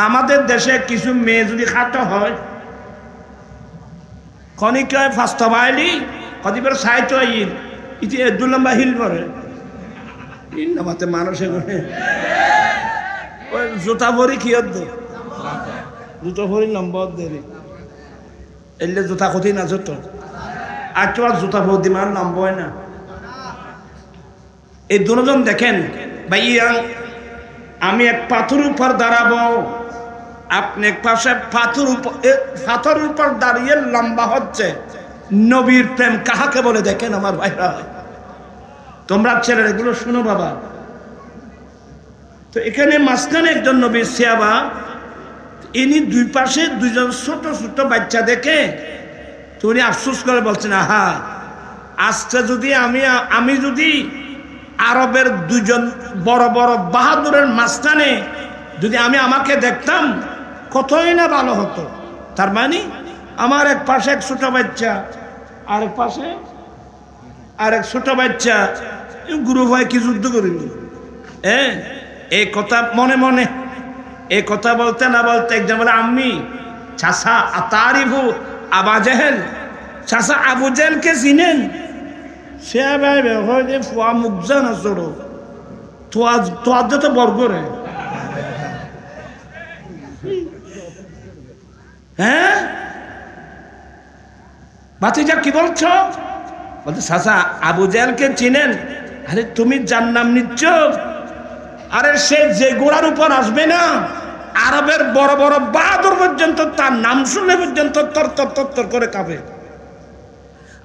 আমাদের দেশে কিছু মেয়ে যদি খাটো হয়, খনিক ফাস্তা বাইলি কদিবার সাইট ইতি দু লম্বা হিল করে নামাতে মানুষে করে ওই জুতা ভরি কি জুতো ভরি লম্বা দেরি এলে জুতা কঠিন না যত আর তো আর জুতা ভরি মান লম্বা হয় না। এই দুজন দেখেন ভাইয়া, আমি এক পাথর উপর দাঁড়াবো, আপনি এক পাশে পাথর উপর দাঁড়িয়ে লম্বা হচ্ছে। নবীর প্রেম কাহাকে বলে দেখেন আমার ভাইরা, তোমরা ছেলেরা এগুলো শুনো বাবা। তো এখানে মাঝখানে একজন নবীর সাহাবা, ইনি দুই পাশে দুইজন ছোট ছোট বাচ্চা দেখে তো উনি আফসোস করে বলছেন, আহা, আজকে যদি আমি যদি আরবের দুজন বড় বড় বাহাদুরের মাঝখানে যদি আমি আমাকে দেখতাম কতই না ভালো হতো। তার মানে আমার এক পাশে এক ছোট বাচ্চা, আরেক পাশে আরেক ছোট বাচ্চা, গুরু ভাই কি যুদ্ধ করিনি। হ্যাঁ, এই কথা মনে মনে এই কথা বলতে না বলতে একজন বলে, আম্মি চাষা আতারিফু আবা জেহেল, চাষা আবু জেহেলকে চিনেন? সে ভাই যে ফুয়া মুখজা না চড়ো তোয়ার যত বর্গরে। হ্যাঁ, ভাতিজা কি বলছো? বলতে চাচা আবু জেহেলকে চিনেন? আরে তুমি যার নাম নিচ্ছ, আরে সে যে গোড়ার উপর আসবে না, আরবের বড় বড় বাহাদুর পর্যন্ত তার নাম শুনলে পর্যন্ত তর তর তর তর করে কাঁপে।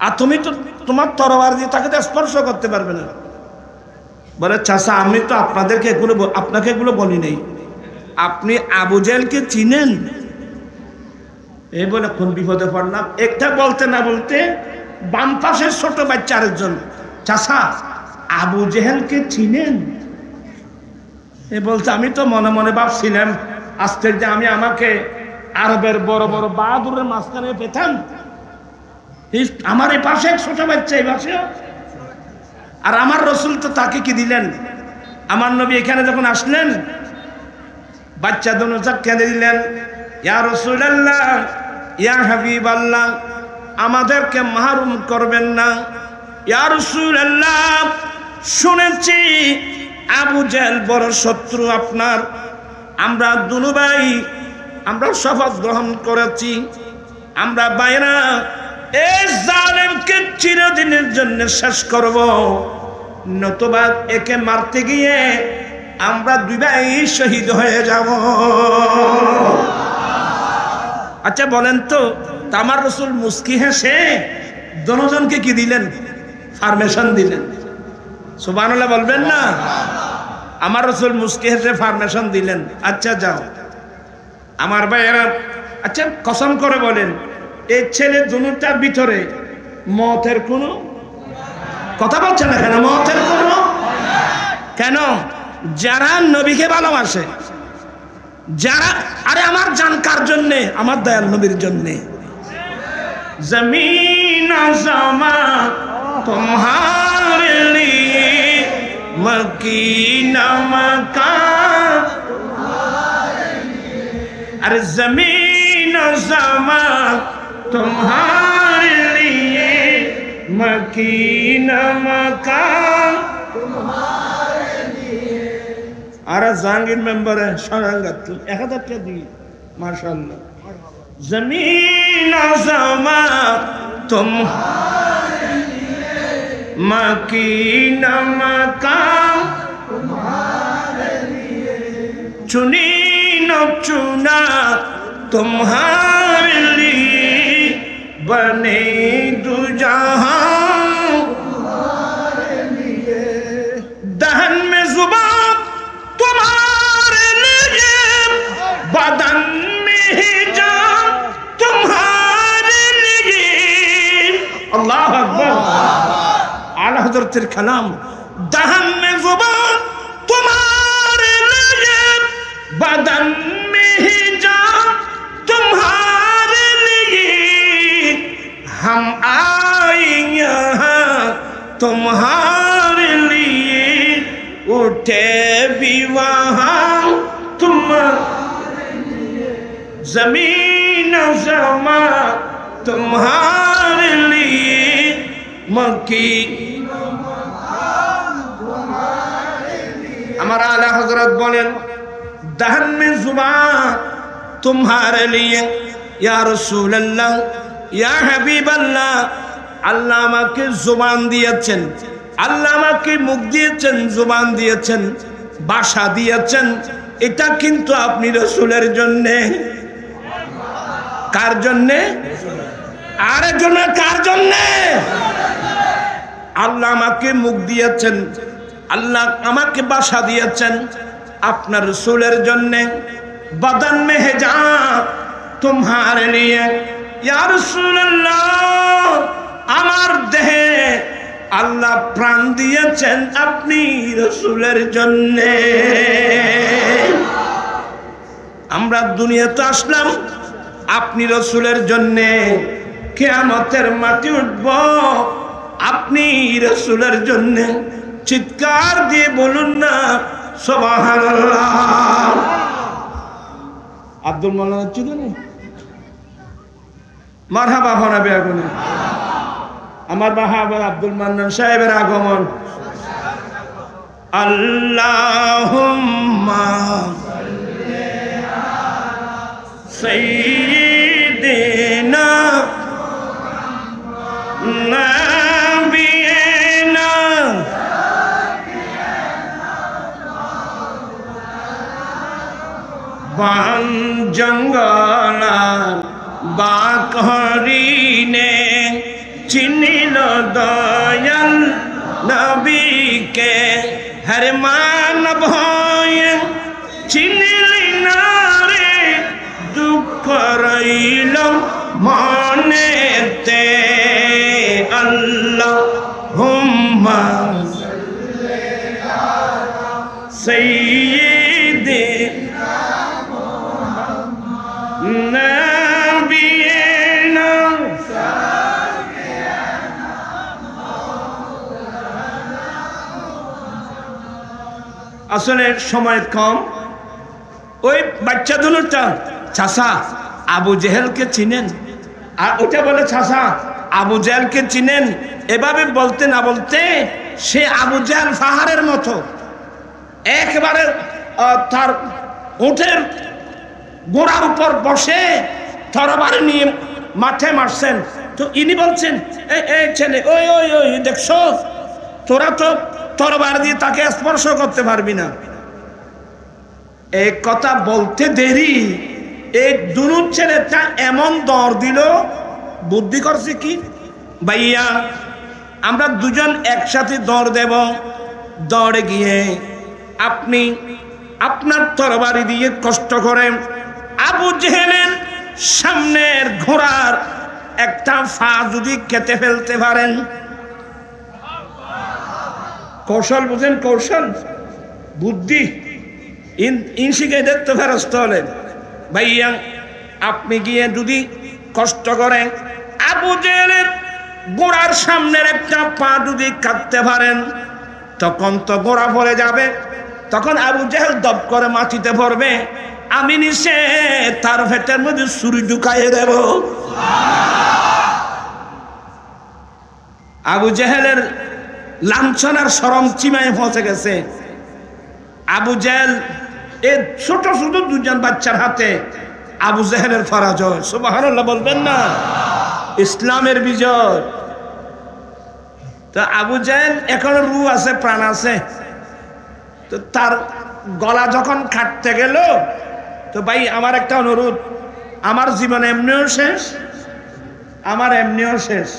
আর তুমি তো তোমার তরবারি দিয়ে তাকে স্পর্শ করতে পারবে না। বলে চাচা আমি তো আপনাকে এগুলো বলি নাই, আপনি আবু জেহেলকে চিনেন? এই বলে কোন বিপদে পড়লাম। একটা বলতে না বলতে বাম পাশের ছোট বাচ্চা আরেকজন, চাচা আবু জেহেলকে চিনেন? এ বলছে আমি তো মনে মনে ভাবছিলাম আজকের যে আমি আমাকে আরবের বড় বড় বাহাদুরের মাঝখানে পেতাম, আমার এই পাশে এক ছোট বাচ্চা এই পাশে, আর আমার রসুল তো তাকে কি দিলেন, আমার নবী এখানে যখন আসলেন বাচ্চা দোনোটা কেঁদে দিলেন, ইয়া রাসূলুল্লাহ ইয়া হাবিবাল্লাহ আমাদেরকে মাহরুম করবেন না, ইয়া রাসূলুল্লাহ শুনেছি আবু জেহেল বড় শত্রু আপনার, আমরা দুনু ভাই আমরা শপথ গ্রহণ করেছি, আমরা বাইরা এই জালেমকে চিরদিনের জন্য শেষ করব, নতুবা একে মারতে গিয়ে আমরা দুই ভাই শহীদ হয়ে যাব। আচ্ছা বলেন তো আমার রসুল মুস্কি হেসে দুজনকে কি দিলেন, ফার্মেশন দিলেন। সুবহানাল্লাহ বলবেন না? আমার রসুল মুস্কি হেসে ফার্মেশন দিলেন। আচ্ছা যাও আমার ভাইয়েরা, আচ্ছা কসম করে বলেন এই ছেলে দুটার ভিতরে মতের কোনো কথা বলছে না কেন? মতের কোনো কেন? যারা নবীকে ভালোবাসে, যারা আরে আমার জান কার জন্যে? আমার দয়াল নবীর জন্যে। জমিন আসমা তোমারে লিয়ে মকিনা মাকান তোমারে লিয়ে, আরে জমিন আসমা তোমারে লিয়ে মকিনা মাকান তোমারে লিয়ে। আর জাহাঙ্গীর মেম্বারে সরাঙ্গাত 1000 টাকা দিই মাশাআল্লাহ। जमीन आसमां तुम्हारे लिए मकीन मकान तुम्हारे लिए, चुनी न चुना तुम्हारे लिए बने दो जहां तुम्हारे लिए, दहन में जुबान तुम्हारे लिए बदन में ही जान तुम्हारे लिए। अल्लाह अकबर। आला हज़रतेर कलाम दहन में जुबान तुम्हारे लिए बदन में ही जान तुम्हारे लिए, हम आए यहाँ तुम्हारे लिए उठे भी वहाँ तुम्हारे लिए, जमीन आसमां तुम्हारे लिए मक्की। हमारा आला हजरत बोलें दहन में जुबान तुम्हारे लिए, या रसूल अल्लाह या हबीब अल्लाह, আল্লাহ আমাকে জবান দিয়েছেন, আল্লাহ আমাকে মুখ দিয়েছেন, জবান দিয়েছেন, ভাষা দিয়েছেন, এটা কিন্তু আপনি রাসূলের জন্য। কার জন্য? আরেকজন কার জন্য? আল্লাহ আমাকে মুখ দিয়েছেন, আল্লাহ আমাকে ভাষা দিয়েছেন আপনার রাসূলের জন্য। বদন মে হে যা তোমারে লিয়ে, ইয়া রাসূলুল্লাহ আমার দেহে আল্লাহ প্রাণ দিয়েছেন আপনি রাসূলের জন্য। আমরা দুনিয়াতে আসলাম আপনি রাসূলের জন্য, কিয়ামতের মাঠে উঠব আপনি রাসূলের জন্য। চিৎকার দিয়ে বলুন না সুবহানাল্লাহ। আব্দুল মাওলানা চিনেন? মারহাবা হনাবে আগুনে আমার বাহাবা আব্দুল মান্নান সাহেবের আগমন। আল্লাহুম্মা সাল্লি আলা সাইয়্যিদিনা নাবিয়িনা বান জঙ্গলার বাকহরিনে চিনিল দয়াল নবীকে, হর মানব হয়ে চিনিলি না রে, দুঃখ রইল মনেতে। আল্লাহুম্মা সাল্লি আলা সাইয়্যিদিনা আসলে সময় কম। ওই বাচ্চা দুটা, চাচা আবু জেহেলকে চিনেন? আর ওটা বলে, চাচা আবু জেহেলকে চিনেন? এভাবে বলতে না বলতে সে আবু জেহেল পাহাড়ের মতো একেবারে তার উটের গোড়ার উপর বসে তরবারি নিয়ে মাঠে মারছেন। তো ইনি বলছেন, এই ছেলে, ওই ওই ওই দেখছো, তোরা তো তরবারি দিয়ে তাকে স্পর্শ করতে পারবি না। এই কথা বলতে দেরি এই দুনুর ছেলেটা এমন দর দিল, বুদ্ধি করছে কি, ভাইয়া আমরা দুজন একসাথে দৌড় দেব, দৌড়ে গিয়ে আপনি আপনার তরবারি দিয়ে কষ্ট করে আবু জেহেলের সামনের ঘোড়ার একটা ফা যদি কেটে ফেলতে পারেন। কৌশল বুঝেন? কৌশল, বুদ্ধি ইনশিকে দেখতে ফেরস্ত হলেন। ভাইয়া আপনি গিয়ে যদি কষ্ট করেন আবু জেহেলের গোড়ার সামনের একটা পা যদি কাটতে পারেন, তখন তো গোড়া পড়ে যাবে, তখন আবু জেহেল দপ করে মাটিতে পড়বে, আমি নিচে তার পেটের মধ্যে ছুরি ঢুকাইয়ে দেব। আবু জেহেলের লাঞ্ছনার শরম সীমায় পৌঁছে গেছে। আবু জেহেল এই ছোট ছোট দুজন বাচ্চার হাতে আবু জেহেলের পরাজয়। সুবহানাল্লাহ বলবেন না? ইসলামের বিজয়। তো আবু জেহেল এখনো রূহ আছে, প্রাণ আছে। তো তার গলা যখন কাটতে গেল, তো ভাই আমার একটা অনুরোধ, আমার জীবন এমনিও শেষ, আমার এমনিও শেষ।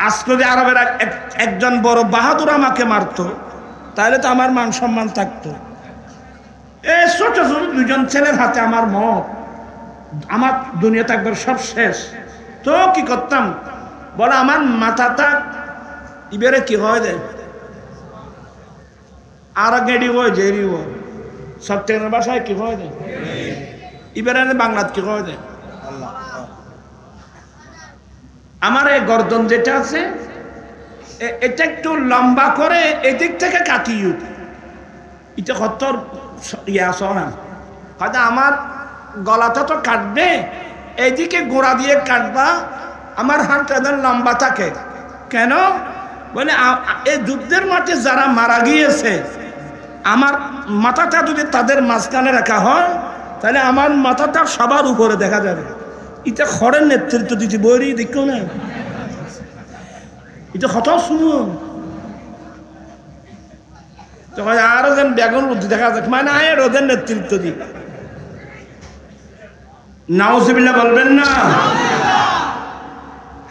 আজ যদি আরবের একজন বড় বাহাদুর আমাকে মারতো, তাহলে তো আমার মান সম্মান থাকতো। এই ছোট ছোট দুজন ছেলের হাতে আমার মত, আমার দুনিয়া থাকবে সব শেষ। তো কি করতাম বলে, আমার মাথাটা ইবারে কি হয় দে, আর গেড়ি হয় জেরি হয়, সত্যের ভাষায় কি হয় দে, ইবারে বাংলাত কি হয় দে। আমার এই গর্দন যেটা আছে এটা একটু লম্বা করে এদিক থেকে কাটিয়ে এটা কত ইয়া সরা, হয়তো আমার গলাটা তো কাটবে, এইদিকে গোড়া দিয়ে কাটবা, আমার হাতটা যেন লম্বা থাকে। কেন বলে, এই যুদ্ধের মাঠে যারা মারা গিয়েছে, আমার মাথাটা যদি তাদের মাঝখানে রাখা হয়, তাহলে আমার মাথাটা সবার উপরে দেখা যাবে। এটা খড়ের নেতৃত্ব দিতে বই দেখো না, এটা কত শুনুন। তখন আরো যেন বেগুন বুদ্ধি দেখা যাক, মানে আয়ের ওদের নেতৃত্ব দিই। নাউজুবিল্লাহ বলবেন না?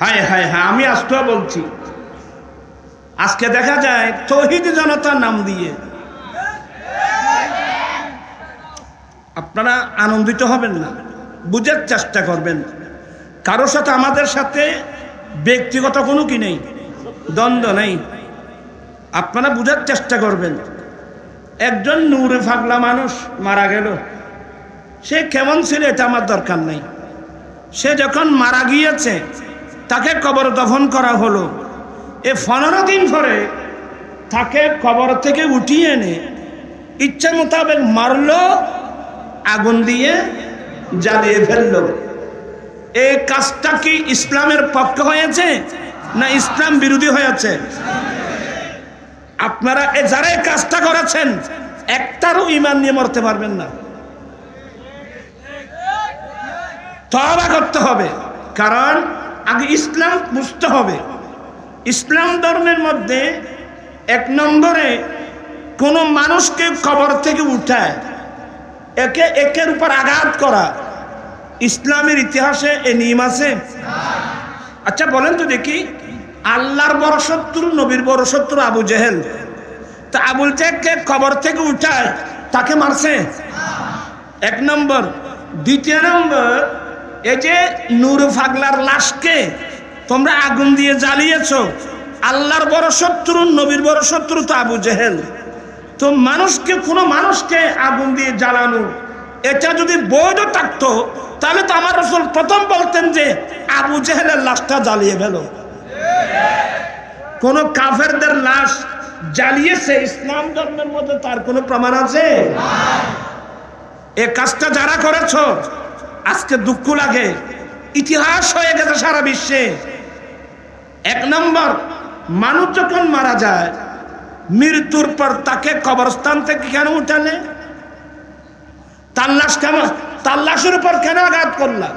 হায় হায় হায়, আমি আজকে বলছি, আজকে দেখা যায় তৌহিদ জনতার নাম দিয়ে আপনারা আনন্দিত হবেন না, বুঝার চেষ্টা করবেন। কারোর সাথে আমাদের সাথে ব্যক্তিগত কোনো কি নেই, দ্বন্দ্ব নেই। আপনারা বুঝার চেষ্টা করবেন। একজন নূরে ফাগলা মানুষ মারা গেল, সে কেমন ছিল এটা আমার দরকার নেই। সে যখন মারা গিয়েছে, তাকে কবর দফন করা হলো। 15 দিন পরে তাকে কবর থেকে উঠিয়ে এনে ইচ্ছা মোতাবেক মারলো, আগুন দিয়ে জ্বালিয়ে ফেললো। এই কাজটা কি ইসলামের পক্ষে হয়েছে না ইসলাম বিরোধী হয়েছে? আপনারা যারা এই কাজটা করেছেন, একটারও ঈমান নিয়ে মরতে পারবেন না। তওবা করতে হবে, কারণ আগে ইসলাম বুঝতে হবে। ইসলাম ধর্মের মধ্যে 1 নম্বরে কোন মানুষকে কবর থেকে উঠায় একের উপর আঘাত করা ইসলামের ইতিহাসে এ নিয়ম আছে? আচ্ছা বলেন তো দেখি, আল্লাহর বড় শত্রু, নবীর বড় শত্রু আবু জেহেল, তা আবু জেহেলকে কবর থেকে উঠায় তাকে মারছে? 1 নম্বর। 2 নম্বর, এই যে নূর ফাগলার লাশকে তোমরা আগুন দিয়ে জ্বালিয়েছ, আল্লাহর বড় শত্রু, নবীর বড় শত্রু তো আবু জেহেল। তো মানুষকে, কোনো মানুষকে আগুন দিয়ে জ্বালানো, এটা যদি বৈধ থাকতো, তাহলে তো আমার রাসূল প্রথম বলতেন যে আবু জেহেলের লাশটা জ্বালিয়ে ফেলো। কোন কাফেরদের লাশ জ্বালিয়েছে, ইসলাম ধর্মের মধ্যে তার কোনো প্রমাণ আছে? এ কাজটা যারা করেছ আজকে দুঃখ লাগে, ইতিহাস হয়ে গেছে সারা বিশ্বে। এক নম্বর, মানুষ যখন মারা যায় মৃত্যুর পর তাকে কবরস্থান থেকে কেন উঠালে? তার লাশের উপর কেন আঘাত করলাম?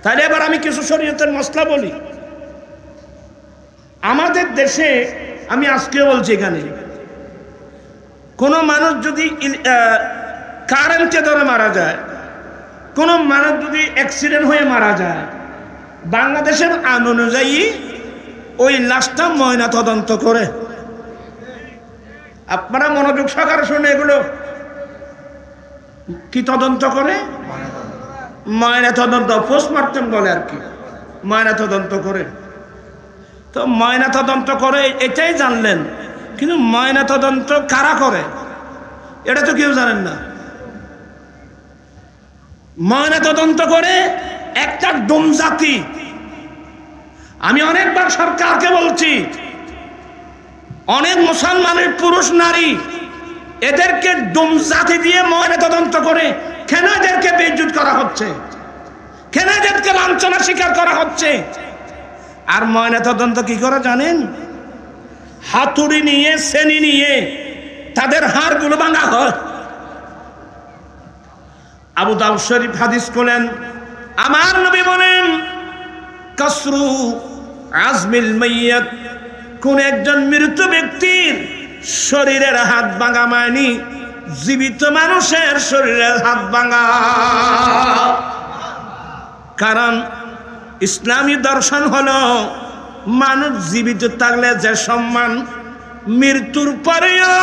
তাহলে এবার আমি কিছু শরীয়তের মসলা বলি। আমাদের দেশে, আমি আজকেও বলছি, এখানে কোনো মানুষ যদি কারেন্টে ধরে মারা যায়, কোনো মানুষ যদি অ্যাক্সিডেন্ট হয়ে মারা যায়, বাংলাদেশের আইন অনুযায়ী ওই লাশটা ময়না তদন্ত করে। আপনারা মনোযোগ সহকারে শুনে, এগুলো কি তদন্ত করে? ময়না তদন্ত, পোস্টমর্টম বলে আর কি, ময়না তদন্ত করে। তো ময়না তদন্ত করে এটাই জানলেন, কিন্তু ময়না তদন্ত কারা করে এটা তো কেউ জানেন না। ময়না তদন্ত করে একটা ডোম জাতি। আমি অনেকবার সরকারকে বলছি, অনেক মুসলমানের পুরুষ নারী এদেরকে ডোম জাতি দিয়ে ময়না তদন্ত করে কেন এদেরকে বেইজ্জত করা হচ্ছে, কেন এদেরকে লাঞ্ছনা স্বীকার করা হচ্ছে? আর ময়না তদন্ত কি করে জানেন? হাতুড়ি নিয়ে, সেনি নিয়ে তাদের হাড়গুলো ভাঙা হয়। আবু দাউদ শরীফ হাদিস করলেন, আমার নবী বলেন, কাসরু আজমিল মাইয়াত, কোন একজন মৃত ব্যক্তির শরীরের হাত ভাঙা মানি জীবিত মানুষের শরীরের হাত ভাঙা। কারণ ইসলামী দর্শন হলো মানুষ জীবিত থাকলে যে সম্মান, মৃত্যুর পরেও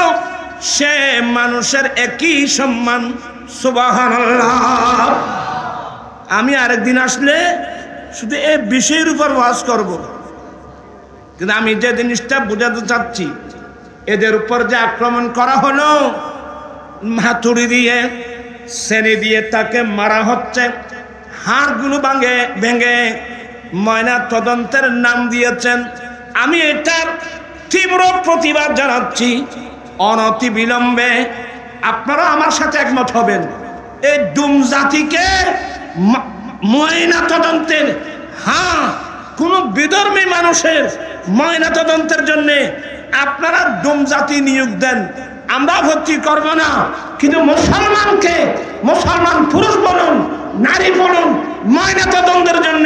সে মানুষের একই সম্মান। সুবহানাল্লাহ। আমি আরেকদিন আসলে শুধু এই বিষয়ের উপর ওয়াজ করব, কিন্তু আমি যে জিনিসটা বোঝাতে চাচ্ছি, এদের উপর যে আক্রমণ করা হলো, হাতুড়ি দিয়ে, সেনি দিয়ে তাকে মারা হচ্ছে, হাড়গুলো ভেঙে ময়না তদন্তের নাম দিয়েছেন। আমি এটার তীব্র প্রতিবাদ জানাচ্ছি। অনতি বিলম্বে আপনারা আমার সাথে একমত হবেন, এই ডুম জাতিকে ময়না তদন্তের, কোন বিধর্মী মানুষের ময়না তদন্তের জন্য আপনারা ডুম জাতি নিয়োগ দেন, আমরা ভর্তি করব না। কিন্তু মুসলমানকে, মুসলমান পুরুষ বলুন নারী বলুন, ময়না তদন্তের জন্য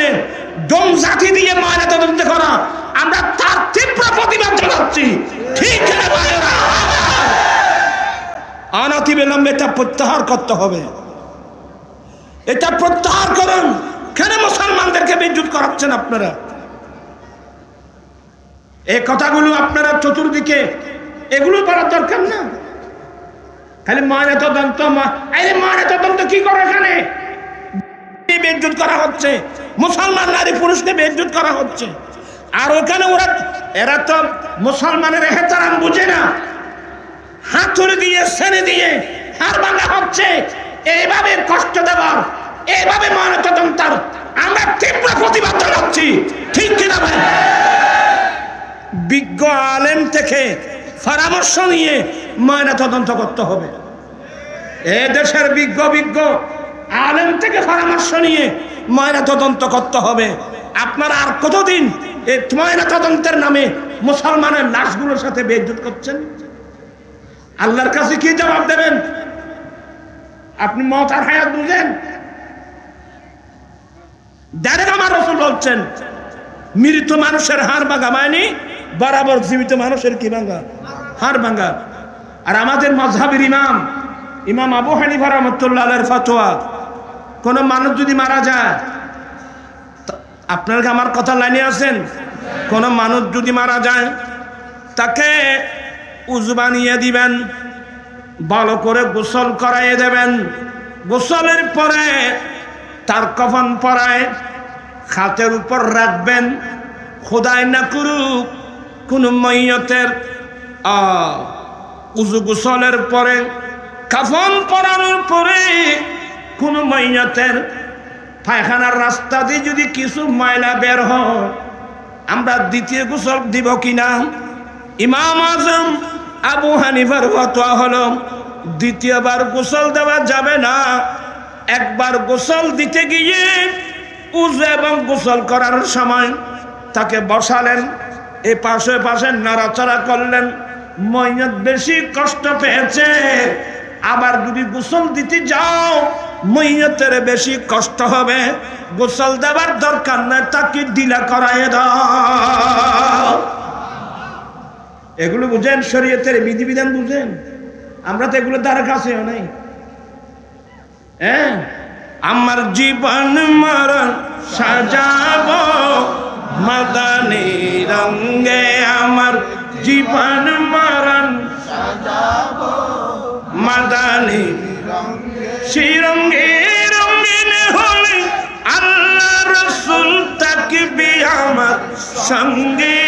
ডুম জাতি দিয়ে ময়না তদন্ত করা, আমরা তার তীব্র প্রতিবাদ জানাচ্ছি। ঠিক না ভাইরা? অনতি বিলম্বে এটা প্রত্যাহার করতে হবে। এটা প্রত্যাহার করুন। কেন মুসলমানদেরকে বিদ্যুৎ করাচ্ছেন আপনারা? এই কথাগুলো আপনারা চতুর্দিকে এগুলো করার দরকার না। খালি ময়না তদন্ত, ময়না তদন্ত কি করে? এখানে বিদ্যুৎ করা হচ্ছে, মুসলমান নারী পুরুষকে বিদ্যুৎ করা হচ্ছে। আর ওখানে এরা তো মুসলমানের এহতারাম বুঝে না, হাতুড়ি দিয়ে, সেনে দিয়ে হাড় ভাঙা হচ্ছে। এইভাবে কষ্ট দেওয়ার, এইভাবে ময়নাতদন্তের আমরা তীব্র প্রতিবাদ জানাচ্ছি। ঠিক কিনা ভাই? বিজ্ঞ আলেম থেকে পরামর্শ নিয়ে ময়নাতদন্ত করতে হবে। এ দেশের বিজ্ঞ আলেম থেকে পরামর্শ নিয়ে ময়নাতদন্ত করতে হবে। আপনারা আর কতদিন এই ময়নাতদন্তের নামে মুসলমানের লাশগুলোর সাথে বেইজ্জত করছেন? আল্লাহর কাছে কি জবাব দেবেন? আপনি মওত আর হায়াত বুঝেন? ডাইরেক্ট আমার রাসূল বলছেন, মৃত মানুষের হাড় ভাঙা মানে বরাবর জীবিত মানুষের কি ভাঙা? হাড় ভাঙা। আর আমাদের মাযহাবের ইমাম আবু হানিফা রাহমাতুল্লাহ আলাইহির ফতোয়া, কোন মানুষ যদি মারা যায়, আপনারা আমার কথা লাইনে আছেন? কোন মানুষ যদি মারা যায় তাকে উযু বানিয়ে দিবেন, ভালো করে গোসল করাইয়ে দেবেন। গোসলের পরে তার কফন পরায় খাটের উপর রাখবেন। খোদাই না করুক কোন মাইয়তের উযু গোসলের পরে, কাফন পরানোর পরে কোন মাইয়তের পায়খানার রাস্তা দিয়ে যদি কিছু ময়লা বের হয়, আমরা দ্বিতীয় গোসল দিব কিনা? ইমাম আজম আবু হানিফার ফতোয়া হলো দ্বিতীয়বার গোসল দেওয়া যাবে না। একবার গোসল দিতে গিয়ে উযু এবং গোসল করার সময় তাকে বসালেন, এ পাশে পাশে নাড়াচাড়া করলেন, ময়ত বেশি কষ্ট পেয়েছে। আবার যদি গোসল দিতে যাও ময়তের বেশি কষ্ট হবে, গোসল দেওয়ার দরকার নাই, তাকে ঢিলা করায় দাও। এগুলো বুঝেন, শরীয়তের বিধিবিধান বুঝেন। আমরা তো এগুলো দ্বারা কাছেও নাই। হ্যাঁ, আমার জীবন মরণ সাজাবো মাদানী রঙে, আমার জীবন মরণ সাজাবো মাদানী সেই রঙে রঙিন হলে আল্লাহ রাসূল থাকবে আমার সঙ্গে।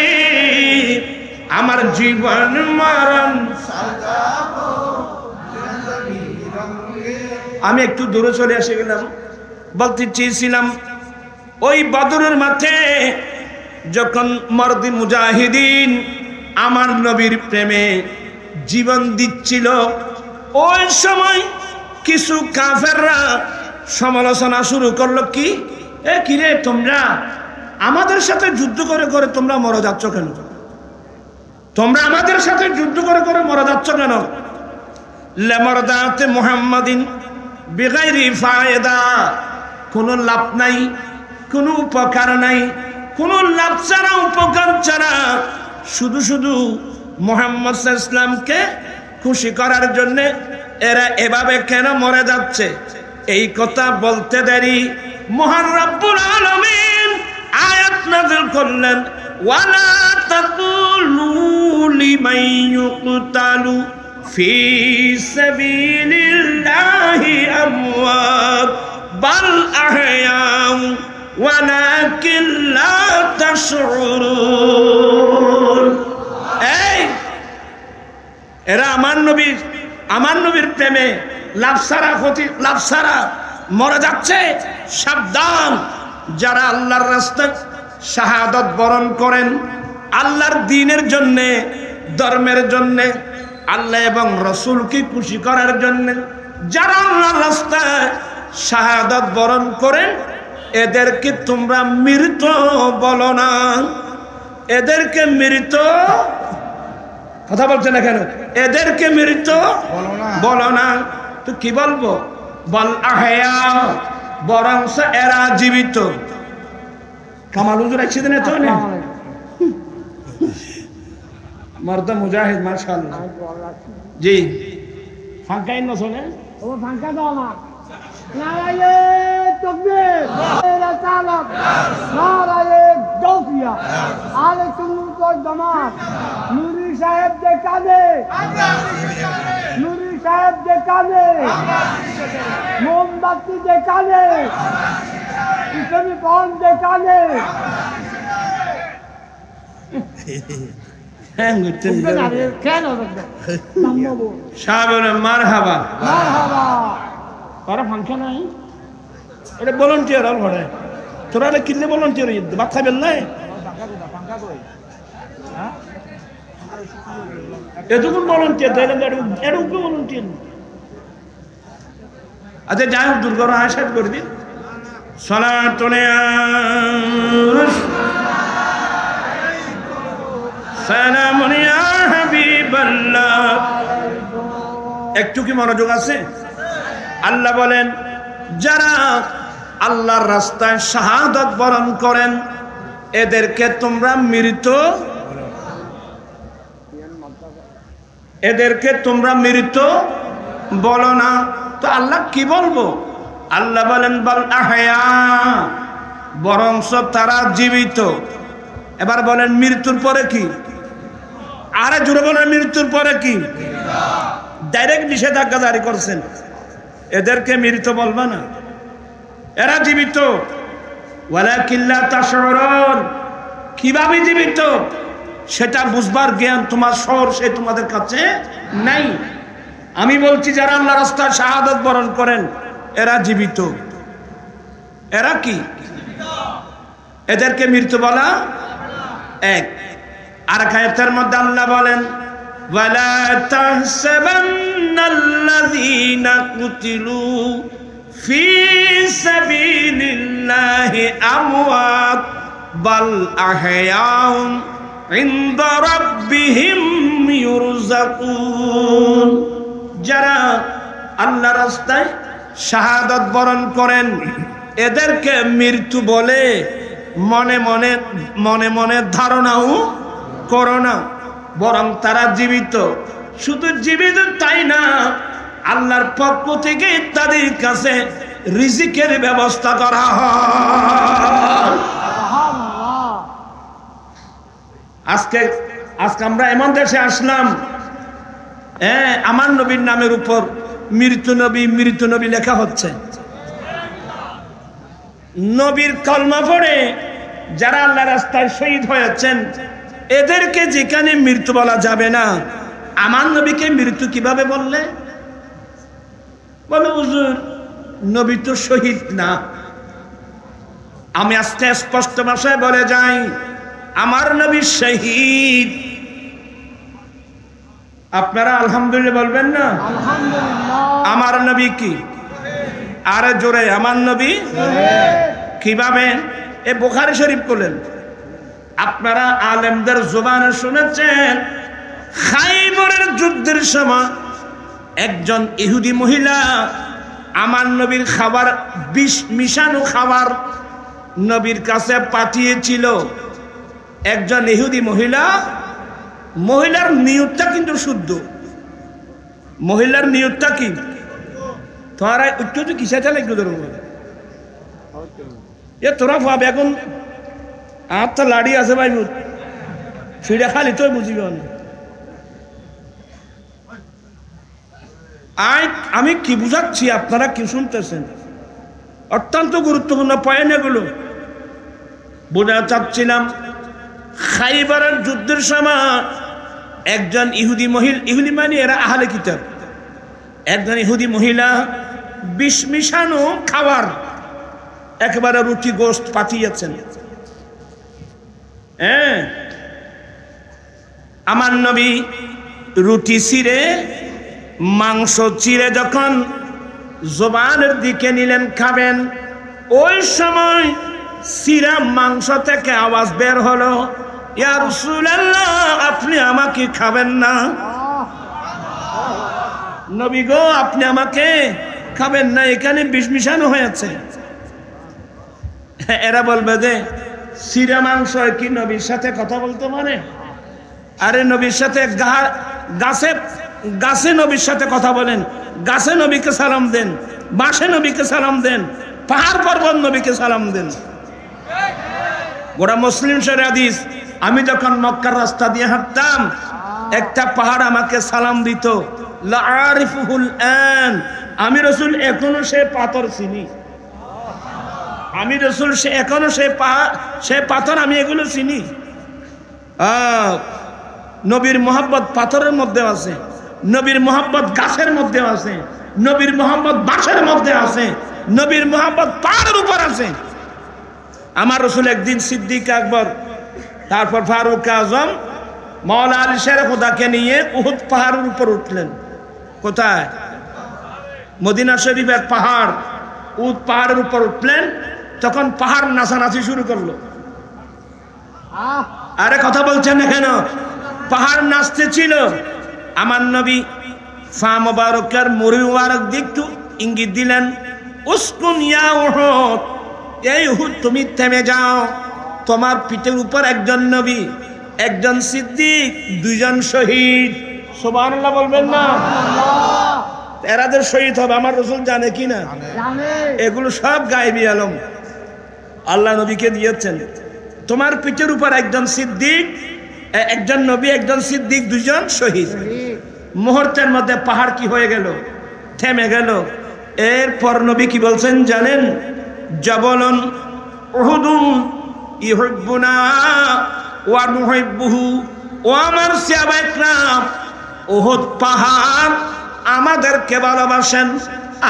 আমার জীবন মরণ সাজাবো মাদানী রঙে। আমি একটু দূরে চলে এসে গেলাম। বলতে চেয়েছিলাম ওই বদরের মাঠে যখন মর্দি মুজাহিদিন আমার নবীর প্রেমে জীবন দিচ্ছিল, ওই সময় কিছু কাফেররা সমালোচনা শুরু করলো, কি এ কিরে তোমরা আমাদের সাথে যুদ্ধ করে করে তোমরা মরে যাচ্ছ কেন? তোমরা আমাদের সাথে যুদ্ধ করে করে মরে যাচ্ছ কেন? লেমরদাতে মুহাম্মাদিন বিগাইরি ফায়দা, কোনো লাভ নাই, কোনো উপকার নাই, কোনো লাভ ছাড়া উপকার ছাড়া শুধু শুধু মুহাম্মদ সাল্লাল্লাহু আলাইহি ওয়াসাল্লামকে খুশি করার জন্য এরা এভাবে কেন মরে যাচ্ছে? এই কথা বলতে দেরি মহান রব্বুল আলামিন আয়াত নাযিল করলেন, ওয়ালা তাকুলু লিমান ইউকতালু ফি সাবিলিল্লাহি আমওয়াত বাল আহয়াউ ওয়ালাকিন লা তাশউরুন। এই এরা আমার নবীর প্রেমে লাভসারা ক্ষতি লাভসারা মরে যাচ্ছে। সাবধান, যারা আল্লাহর রাস্তায় শাহাদাত বরণ করেন, আল্লাহর দ্বীনের জন্য, ধর্মের জন্য, আল্লাহ এবং রাসূলকে খুশি করার জন্য যারা আল্লাহর রাস্তায় শাহাদাত বরণ করেন, এদেরকে তোমরা মৃত বলো না। এদেরকে মৃত কথা বলছে না কেন? এদেরকে মৃত বলো না। তো কি বলবো? বল আহয়া, বরং এরা জীবিত। কামাল হুজুর একসাথে না তো না মারদা মুজাহিদ মাশাআল্লাহ। জি ফাঁকাই না শোনে, ও ফাঁকা দাও না। নারায়ে তাকবীর, নারায়ে রিসালাত, নারায়ে গাউসিয়া, আলে সুন্নাত ওয়াল জামাত। নুরি সাহেব যে কাঁদে, নুরি সাহেব যে কাঁদে, মোমবাতি যে কাঁদে, ইসলামী বন যে কাঁদে। মারহাবা ফাংশন নাই, এটা ভলান্টিয়ার আর ঘরে তোরা কিনলে ভলান্টিয়ার ভাত খাবেন না। এতক্ষণ ভলান্টিয়ার এটা উপরে ভলান্টিয়ার। আচ্ছা যাই হোক, দুর্ঘটনা হাসাত করে দিন। সালাতুন সালামুন ইয়া হাবিবাল্লাহ। একটু কি মনোযোগ আছে? আল্লাহ বলেন, যারা আল্লাহর রাস্তায় শাহাদাত বরণ করেন এদেরকে তোমরা মৃত, এদেরকে তোমরা মৃত বলো না। তো আল্লাহ কি বলবো? আল্লাহ বলেন বল আহয়া, বরংস তারা জীবিত। এবার বলেন মৃত্যুর পরে কি? আরে জোরে বলেন মৃত্যুর পরে কি? ডাইরেক্ট নিষেধাজ্ঞা জারি করছেন, এদেরকে মৃত বলবা না, এরা জীবিত। ওয়ালাকিন লা তাশউরুন, কিভাবে জীবিত সেটা বুঝবার জ্ঞান তোমার শহর সে তোমাদের কাছে নাই। আমি বলছি যারা আল্লাহর রাস্তায় শাহাদাত বরণ করেন এরা জীবিত। এরা কি? এদেরকে মৃত বলা এক। আর আয়াতের মধ্যে আল্লাহ বলেন ওয়ালা তাহসাবান্নাল্লাযীনা কুতিলু ফি সাবিলিল্লাহি আমওয়াত বাল আহয়াউন ইনদা রাব্বিহিম ইউরযাকুন। যারা আল্লাহর রাস্তায় শাহাদাত বরণ করেন এদেরকে মৃত্যু বলে মনে মনে ধারণাও করো না, বরং তারা জীবিত। শুধু জীবিত তাই না, আল্লাহর পক্ষ থেকে তাদের কাছে রিজিকের ব্যবস্থা করা হয়। আজকে আমরা এমন দেশে আসলাম, আমার নবীর নামের উপর মৃত্যু নবী লেখা হচ্ছে। নবীর কলমা পড়ে যারা আল্লাহর রাস্তায় শহীদ হয়েছেন এদেরকে যেখানে মৃত্যু বলা যাবে না, আমার নবীকে মৃত্যু কিভাবে বললে? বলে হুজুর নবী তো শহীদ না। আমি আজকে স্পষ্ট ভাষায় বলে যাই, আমার নবী শহীদ। আপনারা আলহামদুলিল্লাহ বলবেন না? আমার নবী কি? আরে জোরে, আমার নবী কিভাবে? এ বুখারী শরীফ বলেন। আপনারা আলেমদের জবানে শুনেছেন, খাইবরের যুদ্ধের সময় একজন ইহুদি মহিলা আমার নবীর খাবার বিষ মিশানো খাবার নবীর কাছে পাঠিয়েছিল। একজন ইহুদি মহিলার নিয়তটা কিন্তু শুদ্ধ। মহিলার নিয়তটা কি? তোরা একটু তো কিসেটা লাগলো ধরো এ তোরা ভাব এখন আর তো লাড়ি আছে ভাই, সেটা খালি তো বুঝিব না। আমি কি বুঝাচ্ছি আপনারা কি শুনতেছেন? অত্যন্ত গুরুত্বপূর্ণ পয়েন্ট এগুলো বোঝা চাচ্ছিলাম। খাইবারের যুদ্ধের সময় একজন ইহুদি মানে এরা আহলে কিতাব, একজন ইহুদি মহিলা বিষ মিশানো খাবার একেবারে রুটি গোশত পাঠিয়েছেন। আমার নবী রুটি ছিঁড়ে মাংস চিড়ে যখন জবানের দিকে নিলেন খাবেন, ওই সময় চিরা মাংস থেকে আওয়াজ বের হলো, ইয়া রাসূলুল্লাহ আপনি আমাকে খাবেন না? নবী গো আপনি আমাকে খাবেন না, এখানে বিষ মিশানো হয়েছে। এরা বলবে যে চিরা মাংস কি নবীর সাথে কথা বলতে পারে? আরে নবীর সাথে গাছে নবীর সাথে কথা বলেন, গাছে নবীকে সালাম দেন, বাঁশে নবীকে সালাম দেন, পাহাড় পর্বত নবীকে সালাম দেন। গোটা মুসলিম শরীফের হাদিস, আমি যখন মক্কার রাস্তা দিয়ে হাঁটতাম একটা পাহাড় আমাকে সালাম দিত, লা আরিফুহুল আন, আমি রাসূল এখনো সে পাথর চিনি। আমি রাসূল এখনো সে পাথর আমি এগুলো চিনি। নবীর মোহাব্বত পাথরের মধ্যে আছে, নবীর মোহাব্বত গাছের মধ্যে আছে, নবীর মোহাব্বত বাঁশের মধ্যে আছে, নবীর মোহাব্বত পাহাড়ের উপর আছে। আমার রাসূল একদিন সিদ্দিক আকবর, তারপর ফারুক আজম, মাওলা আলী শের খোদাকে নিয়ে উহুদ পাহাড়ের উপর উঠলেন। কোথায়? মদিনা শরীফের পাহাড়, উহুদ পাহাড়ের উপর উঠলেন। তখন পাহাড় নাচানাচি শুরু করলো। আরে কথা বলছেন না কেন? পাহাড় নাচতে ছিল। আমার নবী ফা মুবারকের মুড়ি মুবারক দিয়ে একটু ইঙ্গিত দিলেন, উসকুন ইয়া উহুদ, এই উহুদ তুমি থেমে যাও। তোমার পিঠের উপর একজন নবী, একজন সিদ্দিক, দুইজন শহীদ। সুবহানাল্লাহ বলবেন না? এরাদের শহীদ হবে আমার রাসূল জানে কি না? এগুলো সব গায়েবী আলম আল্লাহ নবীকে দিয়েছেন। তোমার পিঠের উপর একজন সিদ্দিক, একজন নবী, একজন সিদ্দিক, দুইজন শহীদ। মুহূর্তের মধ্যে পাহাড় কি হয়ে গেল? থেমে গেল। এরপর নবী কি বলছেন জানেন? জাবালুন উহুদুন ইউহিব্বুনা ওয়া নুহিব্বুহু। ও আমার সাহাবায়ে কেরাম, উহুদ পাহাড় আমাদেরকে ভালোবাসেন,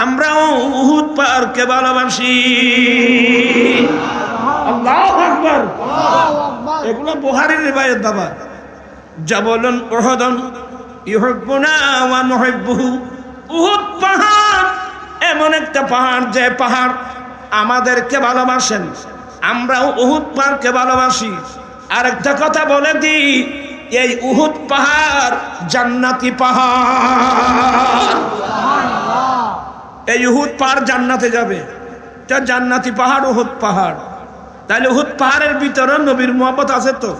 আমরাও উহুদ পাহাড়কে ভালোবাসি। আল্লাহু আকবার। এগুলো বুখারীর রিওয়ায়াত বাবা, জাবালুন উহুদুন ইউহিব্বুনা ওয়া নুহিব্বুহু। উহুদ পাহাড় এমন একটা পাহাড় যে পাহাড় আমাদেরকে ভালোবাসেন, আমরাও উহুদ পাহাড়কে ভালোবাসি। আরেকটা কথা বলে দিই, এই উহুদ পাহাড় জান্নাতি পাহাড়। এই উহুদ পাহাড় জান্নাতে যাবে, এটা জান্নাতি পাহাড় উহুদ পাহাড়। তাহলে উহুদ পাহাড়ের ভিতরে নবীর মহব্বত আছে তো।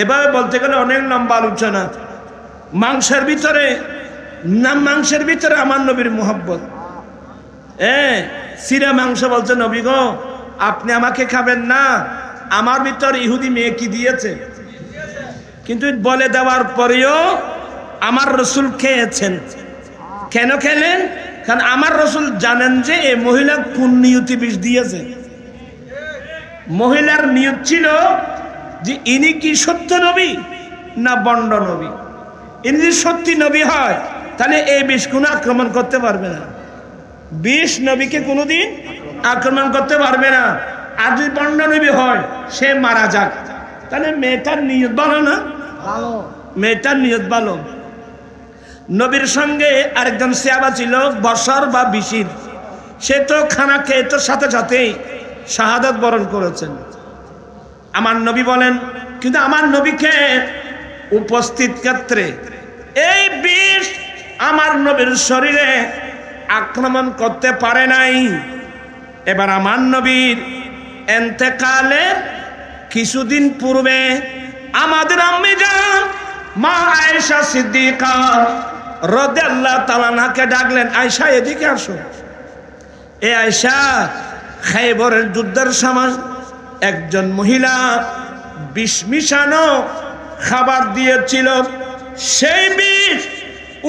এভাবে বলতে গেলে অনেক লম্বা আলোচনা। মাংসের ভিতরে মাংসের ভিতরে আমার নবীর মহব্বত। সিরা মাংস বলছে নবী গো আপনি আমাকে খাবেন না, আমার ভিতর ইহুদি মেয়ে কি দিয়েছে। কিন্তু বলে দেওয়ার পরেও আমার রসুল খেয়েছেন। কেন খেলেন? কারণ আমার রসুল জানেন যে এই মহিলা কোন নিয়তি বিষ দিয়েছে। মহিলার নিয়ত ছিল যে ইনি কি সত্য নবী না বন্ড নবী। ইনি যদি সত্যি নবী হয় তাহলে এই বিষ কোনো আক্রমণ করতে পারবে না। বিষ নবীকে কোনোদিন আক্রমণ করতে পারবে না। আর যদি বন্ড নবী হয় সে মারা যাক। তাহলে মেয়েটার নিয়ত ভালো না? মেয়েটার নিয়ত ভালো। নবীর সঙ্গে আরেকজন সাহাবা ছিল বশর বা বিশির। সে তো খানা খেয়ে তো সাথে সাথেই শাহাদাত বরণ করেছেন। আমার নবী বলেন কিন্তু আমার নবীকে উপস্থিত ক্ষেত্রে এই বিষ আমার নবীর শরীরে আক্রমণ করতে পারে নাই। এবার আমার নবীর ইন্তেকালের কিছুদিন পূর্বে আমাদের আম্মি জান মা আয়েশা সিদ্দিকা রাদিয়াল্লাহু তাআলা আনহাকে ডাকলেন, আয়েশা এদিকে আসো। এ আয়েশা, খায়বরের যুদ্ধের সময় একজন মহিলা বিষ মিশানো খাবার দিয়েছিল। সেই বিষ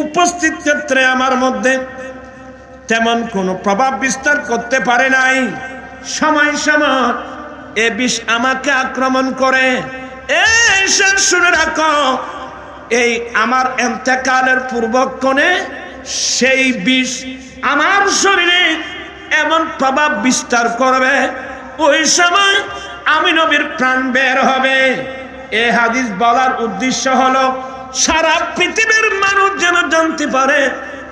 উপস্থিত ক্ষেত্রে আমার মধ্যে তেমন কোনো প্রভাব বিস্তার করতে পারে নাই। সময় সময় এ বিষ আমাকে আক্রমণ করে। এই শুনে রাখো, এই আমার ইন্তেকালের পূর্বক্ষণে সেই বিষ আমার শরীরে এমন প্রভাব বিস্তার করবে, ওই সময় আমি নবীর প্রাণ বের হবে। এই হাদিস বলার উদ্দেশ্য হলো সারা পৃথিবীর মানুষ যেন জানতে পারে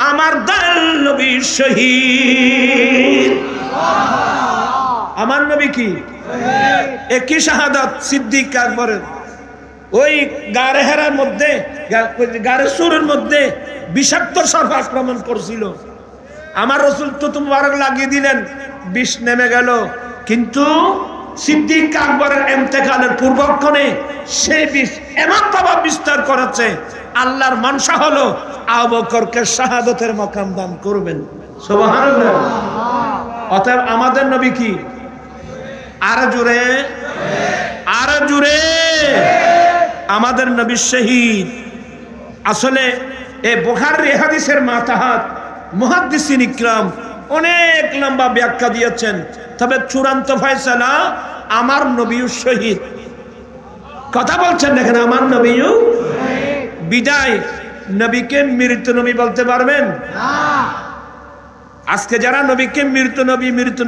আমার দয়াল নবী শহীদ। আমার নবী কি একই শাহাদাত সিদ্দিক আকবরের। ওই গারে হেরার মধ্যে গারে সুরের মধ্যে বিষাক্ত সাপ আক্রমণ করছিল। আমার রসুল তো মুবারক লাগিয়ে দিলেন, বিষ নেমে গেল। কিন্তু সিদ্দিক আকবরের ইন্তেকালের পূর্বক্ষণে সেই বিষ এমন প্রভাব বিস্তার করেছে, আল্লাহর মানসা হলো আবু বকরকে শাহাদাতের মাকাম দান করবেন। সুবহানাল্লাহ। অতএব আমাদের নবী কি? আর জোরে, আর জোরে। আমাদের নবী শহীদ। আসলে এই বুখারী হাদিসের মাতাহাত মুহাদ্দিসিন ইকরাম অনেক লম্বা ব্যাখ্যা দিয়েছেন, তবে চূড়ান্ত ফয়সালা আমার নবীও শহীদ। কথা বলছেন দেখেন, আমার নবীও বিদায়। নবীকে মৃত নবী বলতে পারবেন? আজকে যারা নবীকে মৃত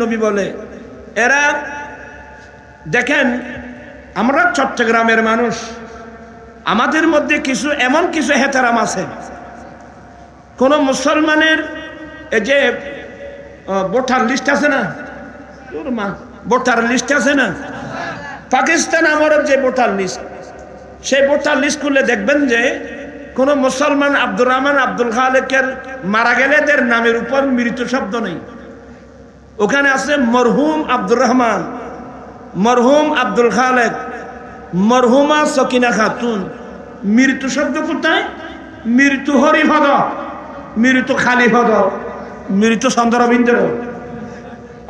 নবী বলে, এরা দেখেন আমরা চট্টগ্রামের মানুষ, আমাদের মধ্যে কিছু এমন কিছু হেতারাম আছে। কোন মুসলমানের এই যে ভোটার লিস্ট আছে না, ভোটার লিস্ট আছে না, পাকিস্তান আমলের যে ভোটার লিস্ট, সেই ভোটার লিস্ট খুললে দেখবেন যে কোন মুসলমান আব্দুর রহমান আব্দুল খালেকের মারা গেলে এদের নামের উপর মৃত শব্দ নেই। ওখানে আছে মরহুম আব্দুর রহমান, মরহুম আব্দুল খালেক, মরহুমা সকিনা খাতুন। মৃত্যু শব্দ কোথায়? মৃত্যু হরিভদ, মৃত্যু খালিভদ, মৃত্যু চন্দ্রবিন্দু।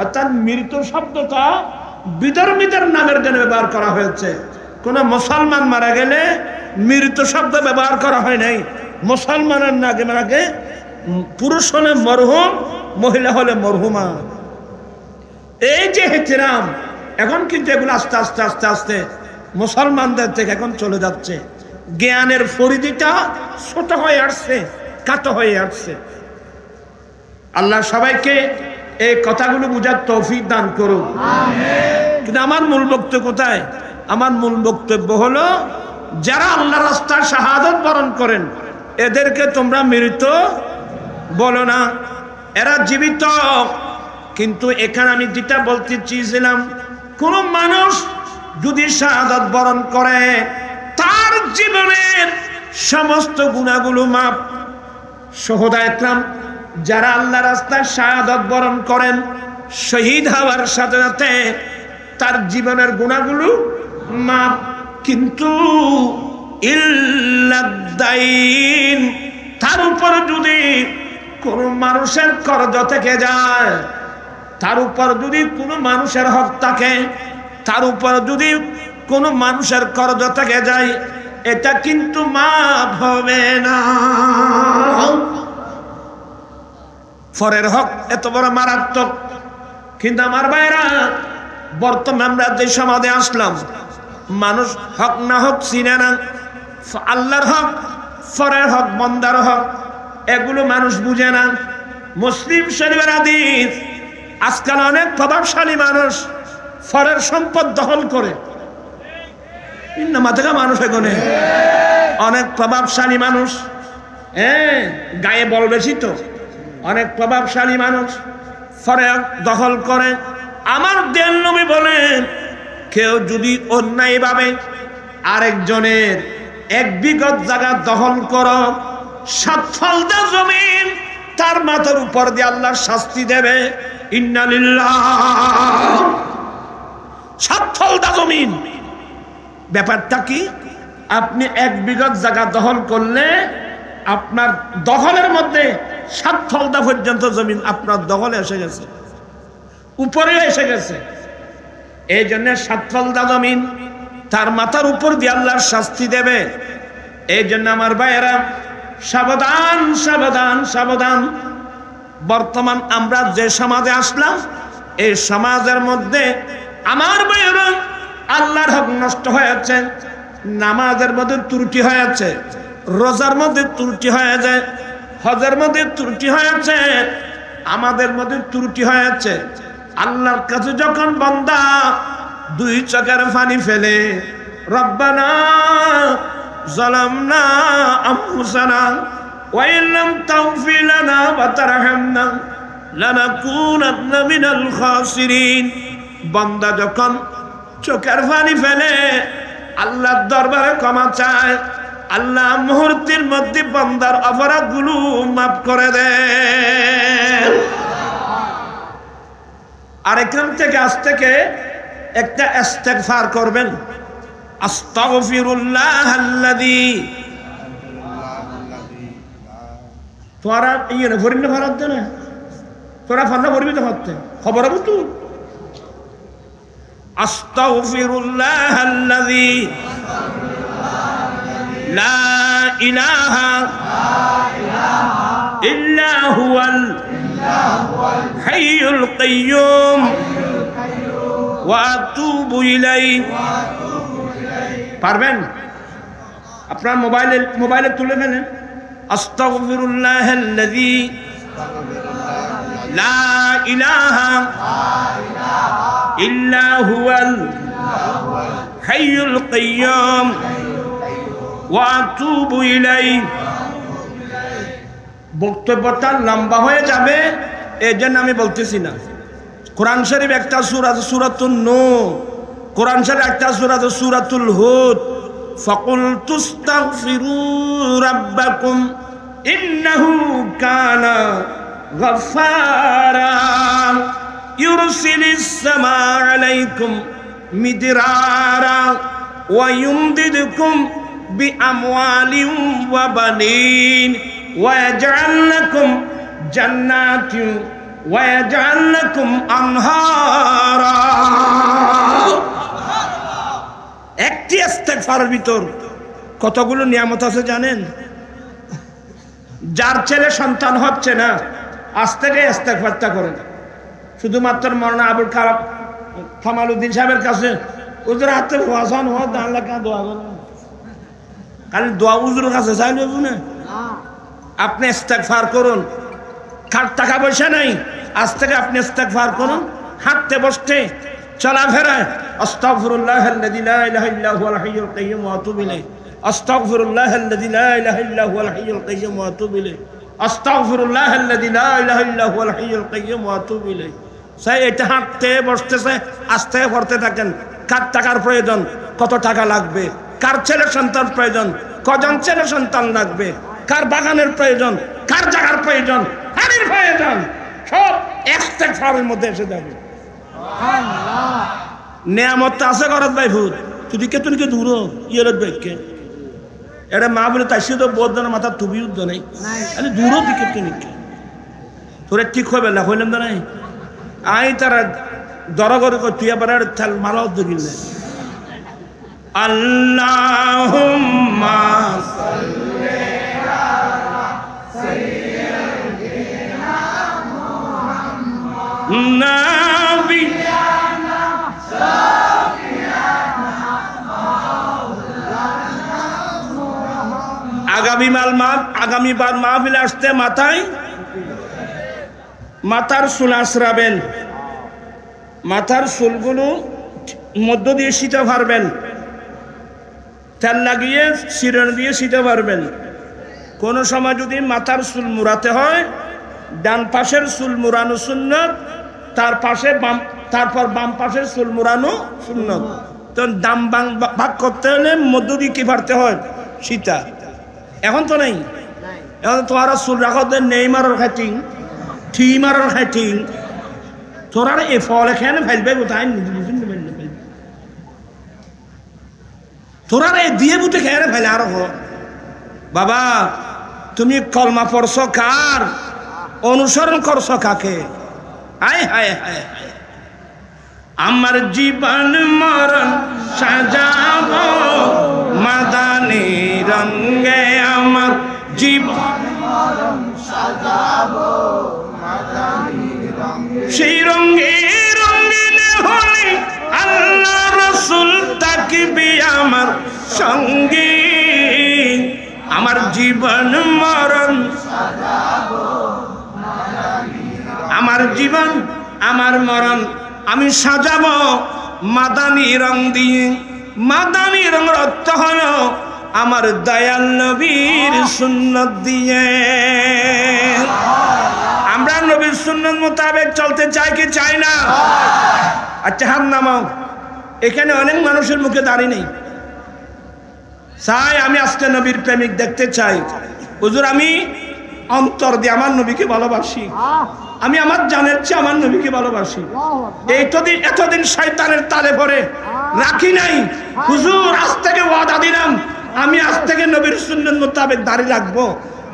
অর্থাৎ মৃত্যু শব্দটা বিধর্মীদের নামের জন্য ব্যবহার করা হয়েছে। কোন মুসলমান মারা গেলে মৃত্যু শব্দ ব্যবহার করা হয় নাই। মুসলমানের নাগে পুরুষ হলে মরহুম, মহিলা হলে মরহুমা। এই যে হেতিরাম, এখন কিন্তু এগুলো আস্তে আস্তে আস্তে আস্তে মুসলমানদের থেকে এখন চলে যাচ্ছে। জ্ঞানের পরিধিটা ছোট হয়ে আসছে, কাটো হয়ে আসছে। আল্লাহ সবাইকে এই কথাগুলো বুঝার তৌফিক দান করুন। কিন্তু আমার মূল বক্তব্য কোথায়? আমার মূল বক্তব্য হলো যারা আল্লাহর রাস্তায় শাহাদাত বরণ করেন এদেরকে তোমরা মৃত বলো না, এরা জীবিত। কিন্তু এখানে আমি যেটা বলতে চেয়েছিলাম, কোন মানুষ যদি শাহাদাত বরণ করে তার জীবনের সমস্ত গুনাহগুলো মাফ। শুহাদা ইকরাম যারা আল্লাহর রাস্তায় শাহাদাত বরণ করেন, শহীদ হওয়ার সাথে সাথে তার জীবনের গুনাহগুলো মাফ। কিন্তু ইল্লাদ্দাইন, তার উপর যদি কোন মানুষের কর্জ থেকে যায়, তার উপর যদি কোনো মানুষের হক থাকে, তার উপর যদি কোনো মানুষের কর্জ থেকে যায়, এটা কিন্তু মাফ হবে না। পরের হক এত বড় মারাত্মক। কিন্তু আমার ভাইরা, বর্তমানে আমরা যে সমাজে আসলাম, মানুষ হক না হক চিনে না। আল্লাহর হক, পরের হক, বান্দার হক, এগুলো মানুষ বুঝে না। মুসলিম শরীফের হাদিস, আজকাল অনেক প্রভাবশালী মানুষ পরের সম্পদ দখল করে। মানুষ এখানে অনেক প্রভাবশালী মানুষ, গায়ে বল বেশি তো, অনেক প্রভাবশালী মানুষ পরের দখল করে। আমার দেন নবী বলেন, কেউ যদি অন্যায়ভাবে আরেকজনের 1 বিঘত জায়গা দখল করো, 7 ফলদা জমিন তার মাথার উপর দিয়ে আল্লাহ শাস্তি দেবে। ইন্না লিল্লাহ। 7 ফলদা জমিন। ব্যাপারটা কি? আপনি 1 বিঘত জায়গা দখল করলে আপনার দখলের মধ্যে 7 ফলদা পর্যন্ত জমিন আপনার দখলে এসে গেছে, উপরে এসে গেছে। এই জন্য 7 ফলদা জমিন তার মাথার উপর দিয়ে আল্লাহর শাস্তি দেবে। এই জন্য আমার ভাইয়েরা, সাবধান সাবধান সাবধান। বর্তমান আমরা যে সমাজে আসলাম, এই সমাজের মধ্যে আমার ভাইয়েরা আল্লাহর হক নষ্ট হয়েছে, নামাজের মধ্যে ত্রুটি হয়েছে, রোজার মধ্যে ত্রুটি হয়েছে, হজের মধ্যে ত্রুটি হয়েছে, আমাদের মধ্যে ত্রুটি হয়েছে। আল্লাহর কাছে যখন বান্দা 2 চোখের পানি ফেলে, রব্বানা যালামনা আনফুসানা ওয়া ইল্লাম তাগফির লানা ওয়া তারহামনা লানাকুনান্না মিনাল খাসিরিন, বান্দা যখন চোখের পানি ফেলে আল্লাহর দরবারে ক্ষমা চায়, আল্লাহ মুহূর্তের মধ্যে বান্দার অপরাধগুলো মাফ করে দেন। আর এখান থেকে আজ থেকে একটা ইস্তেগফার করবেন, আস্তাগফিরুল্লাহাল্লাযী। তোরা ইয়ে ভরিন না ভারত দেন, তোরা ফান্না ভরবি তো ভাবতে খবর হবো তো। আস্তাগফিরুল্লাহাল্লাযী লা ইলাহা ইল্লা হুয়াল হাইয়ুল কাইয়্যুম ওয়া আতুবু ইলাইহি। পারবেন? আপনার মোবাইলে তুলে ফেলেন, আস্তাগফিরুল্লাহাল্লাযী লা ইলাহা ইল্লা হুয়াল হাইয়ুল কাইয়্যুম ওয়া আতুবু ইলাইহি। বক্তব্যটা লম্বা হয়ে যাবে, এই জন্য আমি বলতেছি না। কোরআন শরীফ একটা সূরা আছে সূরাতুন নূর, কোরআন শরীফ একটা সূরা আছে সূরাতুল হুদ। ফাকুল তুস্তাগফিরু রাব্বাকুম ইন্নাহু কানা গাফফারা ইউরসিলিস সামাআ আলাইকুম মিদরারা ওয়া ইউমদিদকুম বিআমওয়ালিন ওয়া বানিন ওয়া ইয়াজআল লাকুম জান্নাতিন ওয়া ইয়াজআল লাকুম আনহারা। একটি ইস্তেগফারের ভিতর কতগুলো নিয়ামত আছে জানেন? যার ছেলে সন্তান হচ্ছে না, আজ থেকে ইস্তেগফারটা করেন। শুধুমাত্র মরনা আবুল কামালউদ্দিন সাহেবের কাছে হুজুর হাতে ওয়াসান হওয়া আল্লাহ কা দোয়া করেন, খালি দোয়া হুজুরের কাছে চাইলে না। আপনি ইস্তেগফার করুন, টাকা পয়সা নাই, আজ থেকে আপনি ইস্তেগফার করুন, হাঁটতে বসতে চলাফেরায় আস্তাগফিরুল্লাহাল্লাযী লা ইলাহা ইল্লা হুয়াল হাইয়ুল কাইয়্যুম ওয়া আতুবু ইলাইহি। আস্তাগফিরুল্লাহাল্লাযী লা ইলাহা ইল্লা হুয়াল হাইয়ুল কাইয়্যুম ওয়া আতুবু ইলাইহি, আস্তাগফিরুল্লাহাল্লাযী লা ইলাহা ইল্লা হুয়াল হাইয়ুল কাইয়্যুম ওয়া আতুবু ইলাইহি। সাই এটা হাঁটতে বসতেছে, আস্তে পড়তে থাকেন। কার টাকার প্রয়োজন, কত টাকা লাগবে, কার ছেলে সন্তান প্রয়োজন, কজন ছেলে সন্তান লাগবে, কার বাগানের প্রয়োজন, কার জায়গার প্রয়োজন, কার প্রয়োজন, সব ইস্তেগফারের মধ্যে এসে যাবে। সুবহানাল্লাহ। নিয়ামত আছে ঘরত ভাই ভূত তুই কে তুই কে দূর ইয়ের বাইকে এটা মা বলে তাই সে তো বোধনের মাথা টুপি উদ্দ নাই, আরে দূর দিকে কেনিকে তোরা ঠিক হবে না হইলাম না নাই আই তারা দর করে তুই আবার থাল মালা দিল আল্লাহুম্মা সাল্লি আলা সাইয়্যিদিনা মুহাম্মদ নাবিয়ানা সাফিয়ানা মাওলানা মুহাম্মদ। আগামীবার মাহফিলে আসতে মাথায় মাথার চুল আঁচড়াবেন, মাথার চুলগুলো মধ্য দিয়ে সিঁতে পারবেন, তেল লাগিয়ে চিরণ দিয়ে সিঁতে পারবেন। কোনো সময় যদি মাথার চুল মুড়াতে হয় ডান পাশের চুল মুড়ানো সুন্নত, তারপর বাম পাশের চুল মুড়ানো সুন্নত। তো দাম ভাগ করতে হলে মধ্য দিয়ে কি পারতে হয় সীতা। এখন তো নেই, এখন তোমার চুল রাখো নেইমারের খাইটিং ঠিমারের খাইটিং তোরা এ ফল এখানে ফেলবে কোথায় তোরা দিয়ে বুটে খেয়ে ফেলে আরো বাবা তুমি কলমা পড়ছো কার, অনুসরণ করছো কাকে? হায় হায় হায় হায়। আমার জীবন মরণ সাজাবো মাদানী রঙে, আমার জীবন মরণ সাজাবো মাদানী রঙে, সেই রঙে রঙিন হলে আল্লাহ রাসূল তাকবি আমার সঙ্গে। আমার জীবন মরণ সাজাবো মাদানী, আমার জীবন আমার মরণ আমি সাজাবো মাদানী রং দিয়ে। মাদানী রঙের অর্থ হলো আমার দয়াল নবীর সুন্নত দিয়ে। আমরা নবীর সুন্নত মোতাবেক চলতে চাই কি চাই না? আচ্ছা হাত নামাও। এখানে অনেক মানুষের মুখে দাঁড়িয়ে নেই, চাই আমি আজকে নবীর প্রেমিক দেখতে চাই। হুজুর আমি অন্তর দিয়ে আমার নবীকে ভালোবাসি, আমি আমার জানের চেয়ে আমার নবীকে ভালোবাসি। এতদিন শয়তানের তালে পড়ে রাখি নাই। হুজুর আজ থেকে ওয়াদা দিলাম আমি আজ থেকে নবীর সুন্নত মোতাবেক দাঁড়িয়ে রাখবো।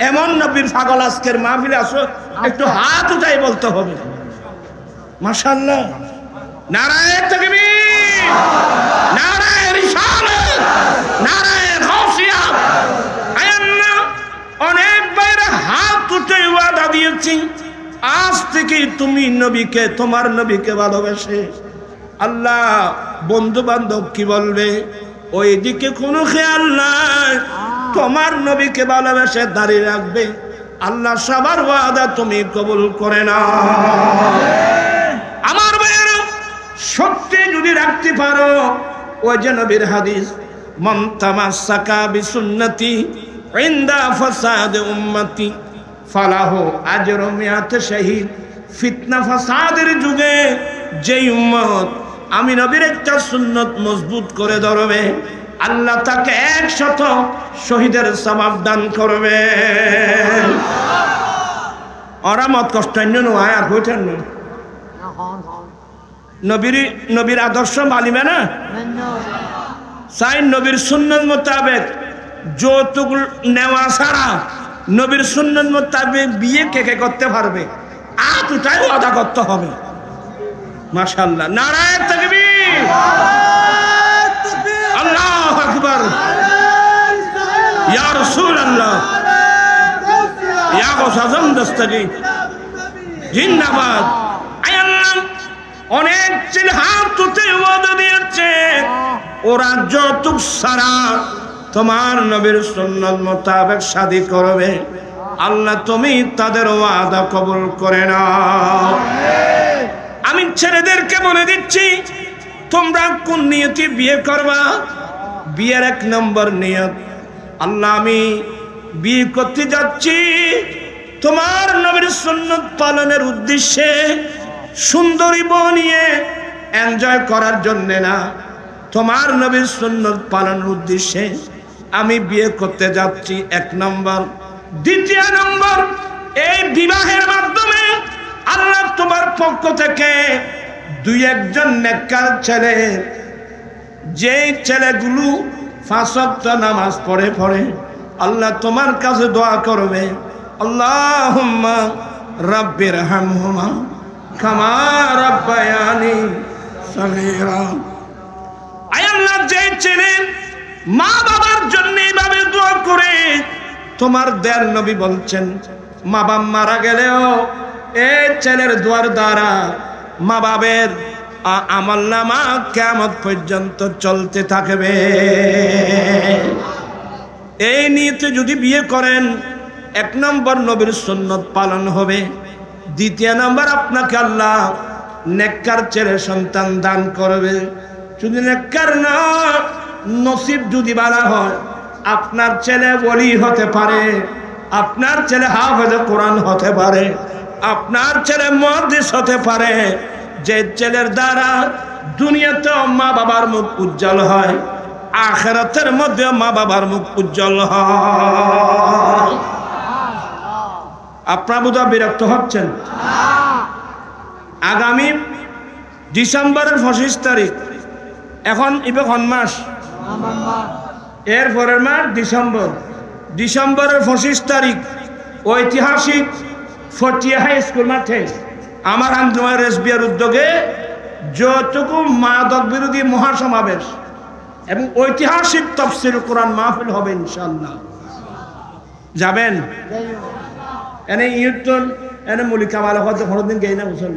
এমন নবীর পাগল আজকের মাহফিলে আসো, একটু হাত উঠাই বলতে হবে মাশাআল্লাহ। নারায়ে তাকবীর, নারায়ে রিসালাত, নারায়ে গাউসিয়া। আয়ান্না অনেক বাইরে হাত উঠে ওয়াদা দিয়েছি আজ থেকে তুমি নবীকে, তোমার নবীকে ভালোবাসে। আল্লাহ বন্ধু বান্ধব কি বলবে ওই দিকে কোনো খেয়াল নাই, তোমার নবীকে ভালোবাসে দাঁড়িয়ে রাখবে। আল্লাহ সবার ওয়াদা তুমি কবুল করে না। আমার ভাইয়েরা সত্যি যদি রাখতে পারো ওই যে নবীর হাদিস মান তামাসসাকা বিসুন্নতি ইনদা ফাসাদ উম্মতি ফালাহু আজরু মিআত শাহীদ। ফিতনা ফাসাদের যুগে যেই উম্মত আমি নবীর একটা সুন্নত মজবুত করে ধরবে আল্লাহ তাকে 100 শহীদের সওয়াব দান করবে। ওরা মত কষ্ট নয় আর হইতেন না নবীর আদর্শ মানিবে না, চাই নবীর সুন্নত মোতাবেক যৌতুক নেওয়া ছাড়া নবীর সুন্নত মোতাবেক বিয়ে কে কে করতে পারবে আতুটাই ওয়াদা করতে হবে। মাশাআল্লাহ, নারায়ে তাকবীর, আল্লাহু আকবার, ইয়া রাসূলুল্লাহ, ইয়া গাউস আযম দস্তগি জিন্দাবাদ। আল্লাহ অনেক ছেলে হাত তুলতে ওয়াদা দিয়েছে ওরা যৌতুক ছাড়া তোমার নবীর সুন্নত মোতাবেক শাদী করবে। আল্লাহ তুমি তাদের ওয়াদা কবুল করে নাও। আমি ছেলেদেরকে বলে দিচ্ছি তোমরা কোন নিয়তে বিয়ে করবা। বিয়ের 1 নম্বর নিয়ত আল্লাহ আমি বিয়ে করতে যাচ্ছি তোমার নবীর সুন্নত পালনের উদ্দেশ্যে, সুন্দরী বউ নিয়ে এনজয় করার জন্য না, তোমার নবীর সুন্নত পালনের উদ্দেশ্যে আমি বিয়ে করতে যাচ্ছি। এক নম্বর। দ্বিতীয় নম্বর, এই বিবাহের মাধ্যমে আল্লাহ তোমার পক্ষ থেকে দুই একজন নেককার ছেলে, যেই ছেলেগুলো 5 ওয়াক্ত নামাজ পড়ে আল্লাহ তোমার কাছে দোয়া করবে, আল্লাহুম্মা রাব্বির হামহুমা কামা রাব্বায়ানি সগীরা। আয় আল্লাহ, যে ছেলে মা বাবার জন্য এইভাবে দোয়া করে, তোমার দয়াল নবী বলছেন মা বাবা মারা গেলেও এই ছেলের দোয়ার দ্বারা মা বাবের আমলনামা কিয়ামত পর্যন্ত চলতে থাকবে। এই নিয়তে যদি বিয়ে করেন, 1 নম্বর নবীর সুন্নত পালন হবে। দ্বিতীয় নম্বর, আপনাকে আল্লাহ নেককার ছেলে সন্তান দান করবে। শুধু নেককার না, নসিব যদি ভালো হয় আপনার ছেলে ওলি হতে পারে, আপনার ছেলে হাফেজে কোরআন হতে পারে, আপনার ছেলে মুহাদ্দিস হতে পারে। যে ছেলের দ্বারা দুনিয়াতে মা বাবার মুখ উজ্জ্বল হয়, আখিরাতের মধ্যে মা বাবার মুখ উজ্জ্বল হয়। আপনারা বোধহয় বিরক্ত হচ্ছেন। আগামী ডিসেম্বরের 25 তারিখ, এখন মাস, এর পরের মাস ডিসেম্বর। ডিসেম্বরের 25 তারিখ ঐতিহাসিক ফটিয়া হাই স্কুল মাঠে আমার আঞ্জুমান রেজবিয়ার উদ্যোগে যতটুকু মাদক বিরোধী মহাসমাবেশ এবং ঐতিহাসিক তাফসীর কোরআন মাহফিল হবে ইনশাআল্লাহ। যাবেন? এনে ইউটন এনে মুলিকা মালা হতে হরদিন গেই না মুসল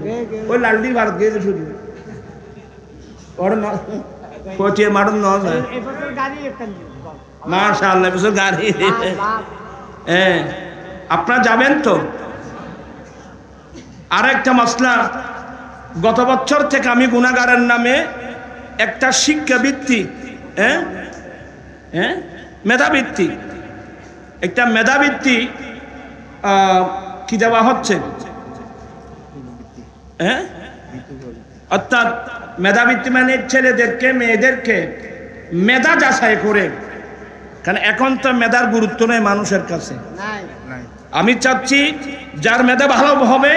ওই লালডি ভারত গিয়ে শুধু ওর না ফটিয়া মারুন না যায় মাশাআল্লাহ বিশাল গাড়ি। হ্যাঁ, আপনারা যাবেন তো? আরেকটা মাসলা, গত বছর থেকে আমি গুনাহগারের নামে একটা শিক্ষাবৃত্তি, মেধাবৃত্তি, একটা মেধাবৃত্তি কি দেওয়া হচ্ছে, অর্থাৎ মেধাবৃত্তি মানে ছেলেদেরকে মেয়েদেরকে মেধা যাচাই করে, কারণ এখন তো মেধার গুরুত্ব নেই মানুষের কাছে। আমি চাচ্ছি যার মেধা ভালো হবে,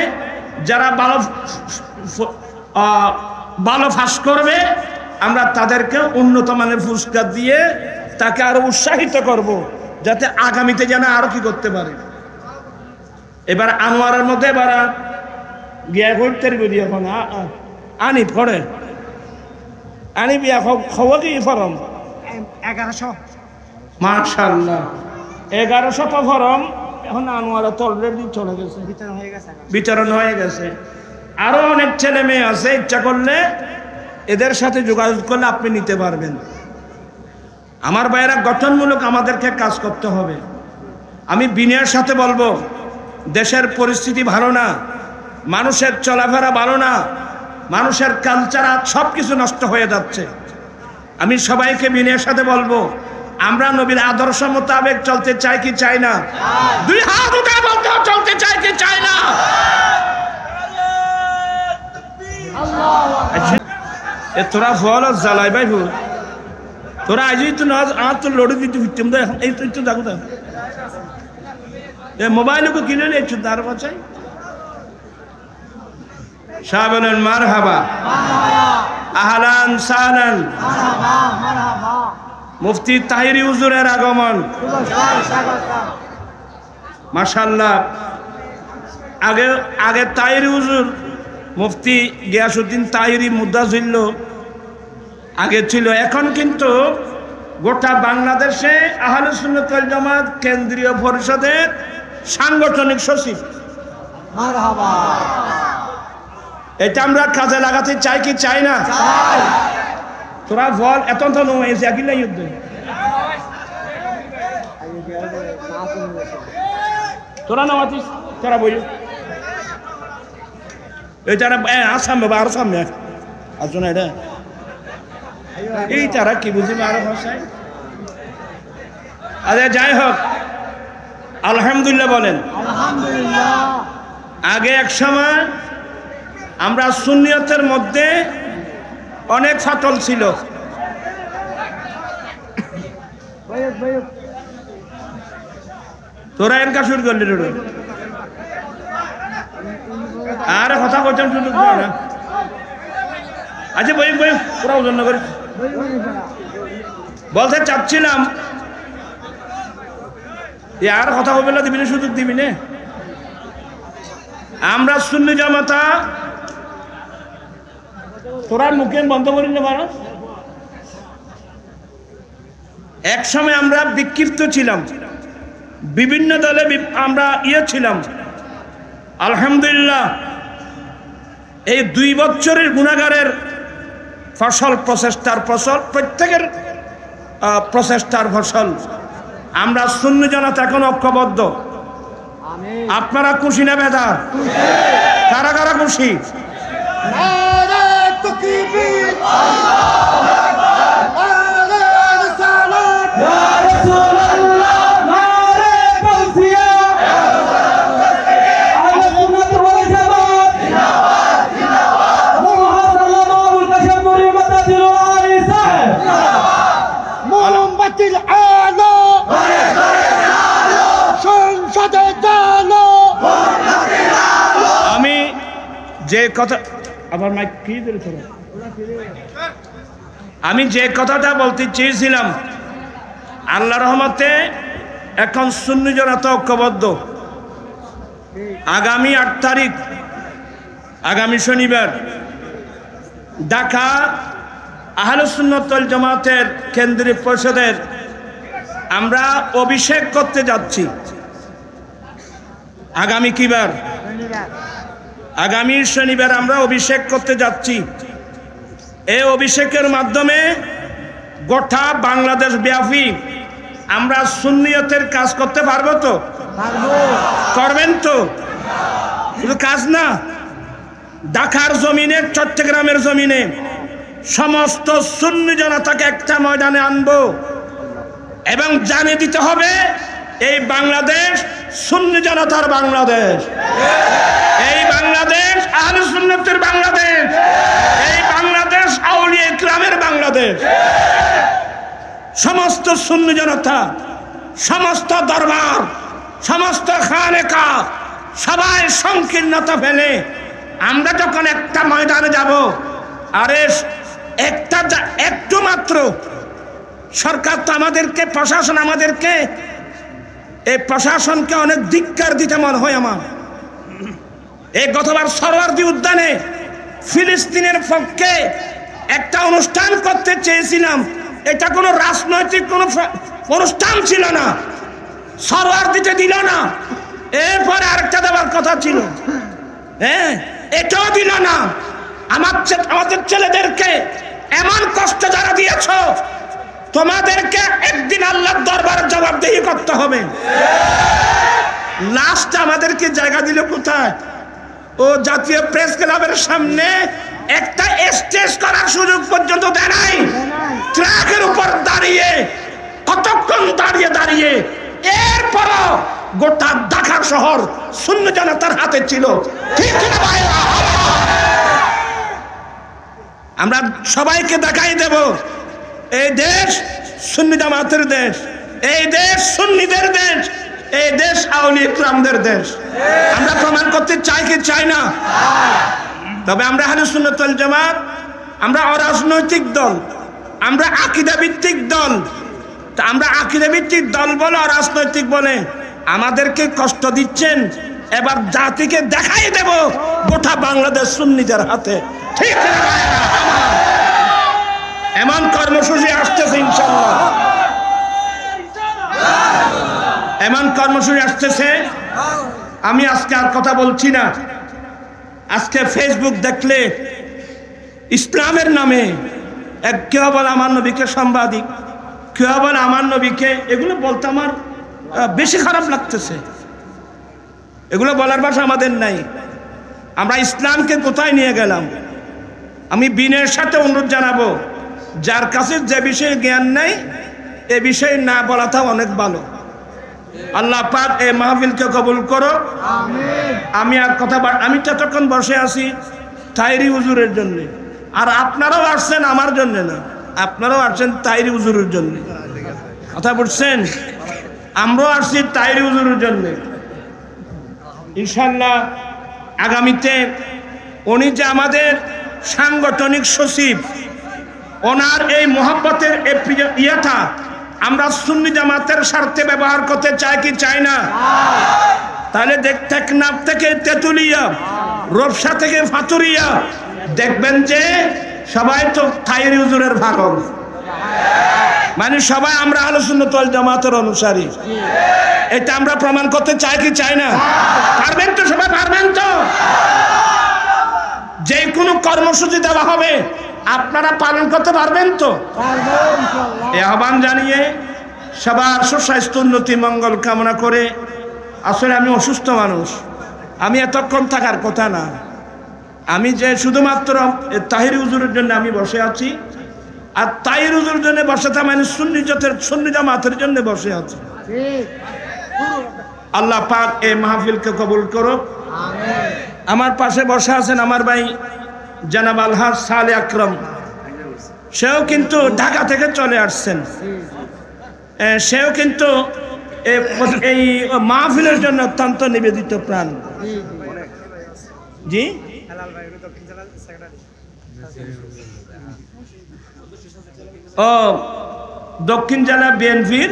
যারা ভালো ফাঁস করবে, আমরা তাদেরকে উন্নত মানের পুরস্কার দিয়ে তাকে আরো উৎসাহিত করব, যাতে আগামীতে যেন আরো কি করতে পারে। এবার আনোয়ারের মধ্যে এবার গিয়া করতে বলি এখন আনি পড়ে আনি বিয়া খবর কি ফরম 1100 মাশাআল্লাহ 1100 ফরম এখন আনোয়ারা তো অলরেডি চলে গেছে, বিতরণ হয়ে গেছে। আরো অনেক ছেলে মেয়ে আছে, ইচ্ছা করলে এদের সাথে যোগাযোগ করলে আপনি নিতে পারবেন। আমার ভাইয়েরা, গঠনমূলক আমাদেরকে কাজ করতে হবে। আমি বিনয়ের সাথে বলবো, দেশের পরিস্থিতি ভালো না, মানুষের চলাফেরা ভালো না, মানুষের কালচার সব কিছু নষ্ট হয়ে যাচ্ছে। আমি সবাইকে বিনয়ের সাথে বলবো, আমরা নবীর আদর্শ মোতাবেক চলতে চাই কি চাই না? দুই হাত উঠে বলতে চলতে চাই কি চাই না? তোরা ফল জ্বালাই ভাই, তোরা আজই তো না আর তো লড়ে দিতে ফিরতাম তো, এখন এই তো দেখো তো মোবাইলকে কিনে নিয়েছ তার বাচ্চাই শাহ বলেন মারহাবা, আহলান সাহলান। মুফতি তাহিরি হুজুরের আগমন, মাশাআল্লাহ। আগে তাহিরি হুজুর মুফতি গিয়াসউদ্দিন তাহিরি মুদাজিল্ল আগে ছিল, এখন কিন্তু গোটা বাংলাদেশে আহলে সুন্নাত ওয়াল জামাত কেন্দ্রীয় পরিষদের সাংগঠনিক সচিব। মারহাবা। এটা আমরা কাজে লাগাতে চাই কি চাই না? তোরা বল, এত তো নয় একই যুদ্ধ তোরা নামাতিস, তোরা বই এইটারা আসাম বাবা, আরো সামনে আসো না, এটা এই তারা কি বুঝিবে আরো ভাষায় আরে যাই হোক, আলহামদুলিল্লাহ বলেন। আগে এক সময় আমরা সুন্নিয়তের মধ্যে অনেক ফাটল ছিল। তোরা এর কা শুরু করলি আর কথা বলছেন সুযোগ না। আচ্ছা বই বই পুরা ওজন করে বলতে চাচ্ছিলাম, আর কথা বলবে না, দিবি না, সুযোগ দিবি না। আমরা সুন্নি জামাতা, তোরা মুখে বন্ধ করি না মানুষ। এক সময় আমরা বিক্ষিপ্ত ছিলাম, বিভিন্ন দলে আমরা ছিলাম। আলহামদুলিল্লাহ এই 2 বছরের গুনাহগারের ফসল, প্রচেষ্টার ফসল, প্রত্যেকের প্রচেষ্টার ফসল। আমরা সুন্নি জামাত এখন ঐক্যবদ্ধ। আপনারা খুশি না বেদার? কারা কারা খুশি? আমি যে কথা, আমার মাইক কি দিল, আমি যে কথাটা বলতে চেয়েছিলাম, আল্লাহ রহমতে এখন সুন্নি জামাত ঐক্যবদ্ধ। আগামী 8 তারিখ, আগামী শনিবার ঢাকা আহলুস সুন্নাত ওয়াল জামাতের কেন্দ্রীয় পরিষদের আমরা অভিষেক করতে যাচ্ছি। আগামী কিবার? আগামী শনিবার আমরা অভিষেক করতে যাচ্ছি। এই অভিষেকের মাধ্যমে গোটা বাংলাদেশ ব্যাপী আমরা সুন্নিয়তের কাজ করতে পারবো তো? করবেন তো? শুধু কাজ না, ঢাকার জমিনে, চট্টগ্রামের জমিনে সমস্ত সুন্নি জনতাকে একটা ময়দানে আনবো এবং জানিয়ে দিতে হবে এই বাংলাদেশ সুন্নি জনতার বাংলাদেশ, এই বাংলাদেশ আহলে সুন্নাতের বাংলাদেশ, এই বাংলাদেশ আউলিয়া ইকরামের বাংলাদেশ। সমস্ত সুন্নি জনতা, সমস্ত দরবার, সমস্ত খানেকা সবাই সংকীর্ণতা ফেলে আমরা যখন একটা ময়দানে যাব, আরে একটু মাত্র সরকার তো আমাদেরকে, প্রশাসন আমাদেরকে, এই প্রশাসনকে অনেক ধিক্কার দিতে মনে হয় আমার। এই গতবার সরওয়ার্দী উদ্যানে ফিলিস্তিনের পক্ষে একটা অনুষ্ঠান করতে চেয়েছিলাম, এটা কোনো রাজনৈতিক কোনো অনুষ্ঠান ছিল না, সরওয়ার্দীতে দিল না। এরপরে আরেকটা দেওয়ার কথা ছিল, হ্যাঁ এটাও দিল না। আমাদের ছেলেদেরকে এমন কষ্ট যারা দিয়েছ, তোমাদেরকে একদিন আল্লাহর দরবারে জবাবদিহি করতে হবে। লাস্ট আমাদেরকে জায়গা দিল কোথায়? ও জাতীয় প্রেস ক্লাবের সামনে একটা স্টেজ করার সুযোগ পর্যন্ত দেয় নাই। ট্রাকের উপর দাঁড়িয়ে, কতক্ষণ দাঁড়িয়ে দাঁড়িয়ে, এরপরও গোটা ঢাকা শহর সুন্নি জনতার হাতে ছিল। ঠিক না ভাইরা? আমরা সবাইকে দেখাই দেব এই দেশ সুন্নি জামাতের দেশ, এই দেশ সুন্নিদের দেশ, এই দেশ আউলিয়া ইকরামদের দেশ। আমরা প্রমাণ করতে চাই কি চাই না? তবে আমরা আহলে সুন্নাত ওয়াল জামাত, আমরা অরাজনৈতিক দল, আমরা আকীদা ভিত্তিক দল। তা আমরা আকীদা ভিত্তিক দল বলে, অরাজনৈতিক বলে আমাদেরকে কষ্ট দিচ্ছেন, এবার জাতিকে দেখাই দেব গোটা বাংলাদেশ সুন্নিদের হাতে। ঠিক না? এমন কর্মসূচি আসতেছে ইনশাআল্লাহ, এমন কর্মসূচি আসতেছে। আমি আজকে আর কথা বলছি না। আজকে ফেসবুক দেখলে ইসলামের নামে কেউ বলে আমার নবীকে সাংবাদিক, কেউ বলে আমার নবীকে, এগুলো বলতে আমার বেশি খারাপ লাগতেছে। এগুলো বলার ভাষা আমাদের নাই। আমরা ইসলামকে কোথায় নিয়ে গেলাম? আমি বিনয়ের সাথে অনুরোধ জানাবো, যার কাছে যে বিষয়ে জ্ঞান নাই এ বিষয়ে না বলাটাও অনেক ভালো। আল্লাহ পাক এই মাহফিলকে কবুল করো, আমিন। আমি আর কথা আমি ততক্ষণ বসে আছি তাইরি হুজুরের জন্য, আর আপনারাও আসছেন আমার জন্য না, আপনারাও আসছেন তাইরি হুজুরের জন্য। কথা বুঝছেন? আমরাও আসছি তাইরি হুজুরের জন্য। ইনশাআল্লাহ আগামীতে উনি যে আমাদের সাংগঠনিক সচিব, ওনার এই মোহাব্বতের ইয়েটা আমরা সুন্নি জামাতের স্বার্থে ব্যবহার করতে চাই কি চাই না? তাহলে টেকনাফ থেকে তেতুলিয়া, রূপসা থেকে ফাতুরিয়া দেখবেন যে সবাই তো তাইরি হুজুরের ভাগল, মানে সবাই আমরা আহলে সুন্নাত ওয়াল জামাতের অনুসারী। এটা আমরা প্রমাণ করতে চাই কি চাই না? পারবেন তো? সবাই পারবেন তো? যে কোনো কর্মসূচি দেওয়া হবে আপনারা পালন করতে পারবেন তো? এই আহ্বান জানিয়ে সবার সুস্বাস্থ্য উন্নতি মঙ্গল কামনা করে, আসলে আমি অসুস্থ মানুষ, আমি এতক্ষণ থাকার কথা না। আমি যে শুধুমাত্র তাহিরি হুজুরের জন্য আমি বসে আছি, আর তাহিরি হুজুরের জন্য বসে থাকা মানে সুন্নি জামাতের জন্য বসে আছি। আল্লাহ পাক এই মাহফিলকে কবুল করো, আমিন। আমার পাশে বসে আছেন আমার ভাই জনাব আলহাজ সালে আকরাম, সেও কিন্তু ঢাকা থেকে চলে আসছেন। সেও কিন্তু এই মাহফিলের জন্য অত্যন্ত নিবেদিত প্রাণ। জি, ও দক্ষিণ জেলা বিএনপির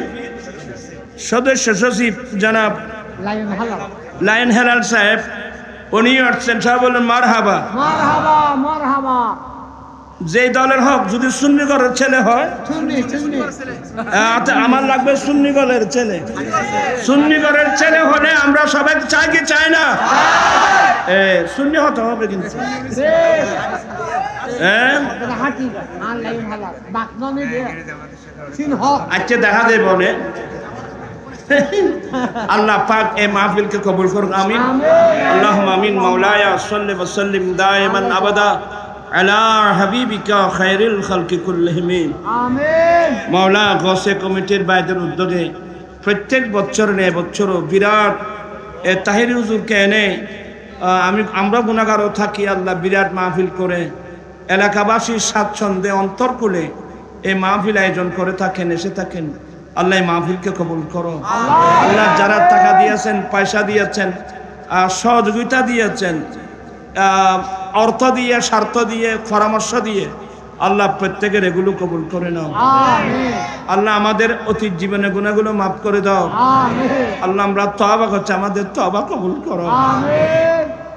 সদস্য সচিব জনাব লায়ন হেলাল সাহেব, উনি আসছেন। সব বললেন মারহাবা, মারহাবা, মারহাবা। যে দলের হোক, যদি সুন্নি ঘরের ছেলে হয়, আমার লাগবে সুন্নি ঘরের ছেলে। সুন্নি ঘরের ছেলে হলে আমরা সবাই চাই কি চাই না? সুন্নি হতে হবে কিন্তু। আচ্ছা, দেখা যায় বলে। আল্লাহ পাক এই মাহফিলকে কবুল করুন, আমিন। আল্লাহুম্মা আমিন। মাওলায়া সাল্লি ওয়া সাল্লিম দাইমান আবাদা আলা হাবিবিকা খায়রুল খালকি কুল্লিহিম, আমিন। মাওলা গসে কমিটির বাইদের উদ্যোগে প্রত্যেক বছর নেই বছরও বিরাট তাহিরি হুজুরকে এনে আমরা গুনাহগারও থাকি, আল্লাহ বিরাট মাহফিল করে এলাকাবাসীর স্বাচ্ছন্দ্যে অন্তরকুলে এই মাহফিল আয়োজন করে থাকেন, এসে থাকেন। আল্লাহ মাহফিলকে কবুল করো। আল্লাহ যারা টাকা দিয়েছেন, পয়সা দিয়েছেন, সহযোগিতা দিয়েছেন, অর্থ দিয়ে, স্বার্থ দিয়ে, পরামর্শ দিয়ে, আল্লাহ প্রত্যেকের এগুলো কবুল করে নাও। আল্লাহ আমাদের অতীত জীবনে গুনাহগুলো মাফ করে দাও। আল্লাহ আমরা তওবা করছি, আমাদের তওবা কবুল করো।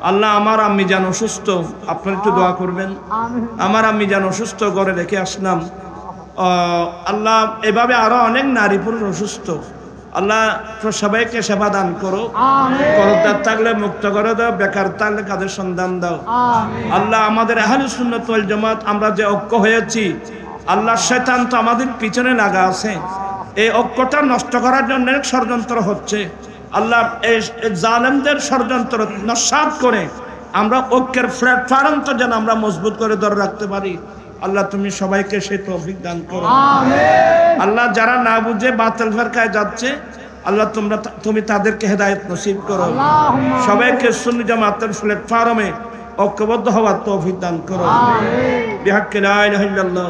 আল্লাহ আমার আম্মি যেন অসুস্থ, আপনারা একটু দোয়া করবেন। আমার আম্মি যেন অসুস্থ, ঘরে রেখে আসলাম। আল্লাহ এভাবে আরো অনেক নারী পুরুষ অসুস্থ, আল্লাহ সবাইকে সেবা দান করো। করদার থাকলে মুক্ত করে দাও, বেকার থাকলে কাদের সন্ধান দাও। আল্লাহ আমাদের আহলে সুন্নাত ওয়াল জামাত আমরা যে ঐক্য হয়েছি, আল্লাহ শয়তান তো আমাদের পিছনে লাগা আছে, এই ঐক্যটা নষ্ট করার জন্য ষড়যন্ত্র হচ্ছে। আল্লাহ এই জালেমদের ষড়যন্ত্র নস্যাৎ করে আমরা ঐক্যের প্ল্যাটফর্মটা যেন আমরা মজবুত করে ধরে রাখতে পারি। আল্লাহ তুমি সবাইকে সেই তৌফিক দান করো, আমিন। আল্লাহ যারা না বুঝে বাতিল ফিরকায় যাচ্ছে, আল্লাহ তুমি তাদেরকে হেদায়েত নসিব করো। সবাইকে সুন্নি জামাতের প্ল্যাটফর্মে ঐক্যবদ্ধ হওয়ার তৌফিক দান করো। বিহাক্কে লা ইলাহা ইল্লাল্লাহ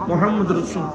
মুহাম্মাদুর রাসূল।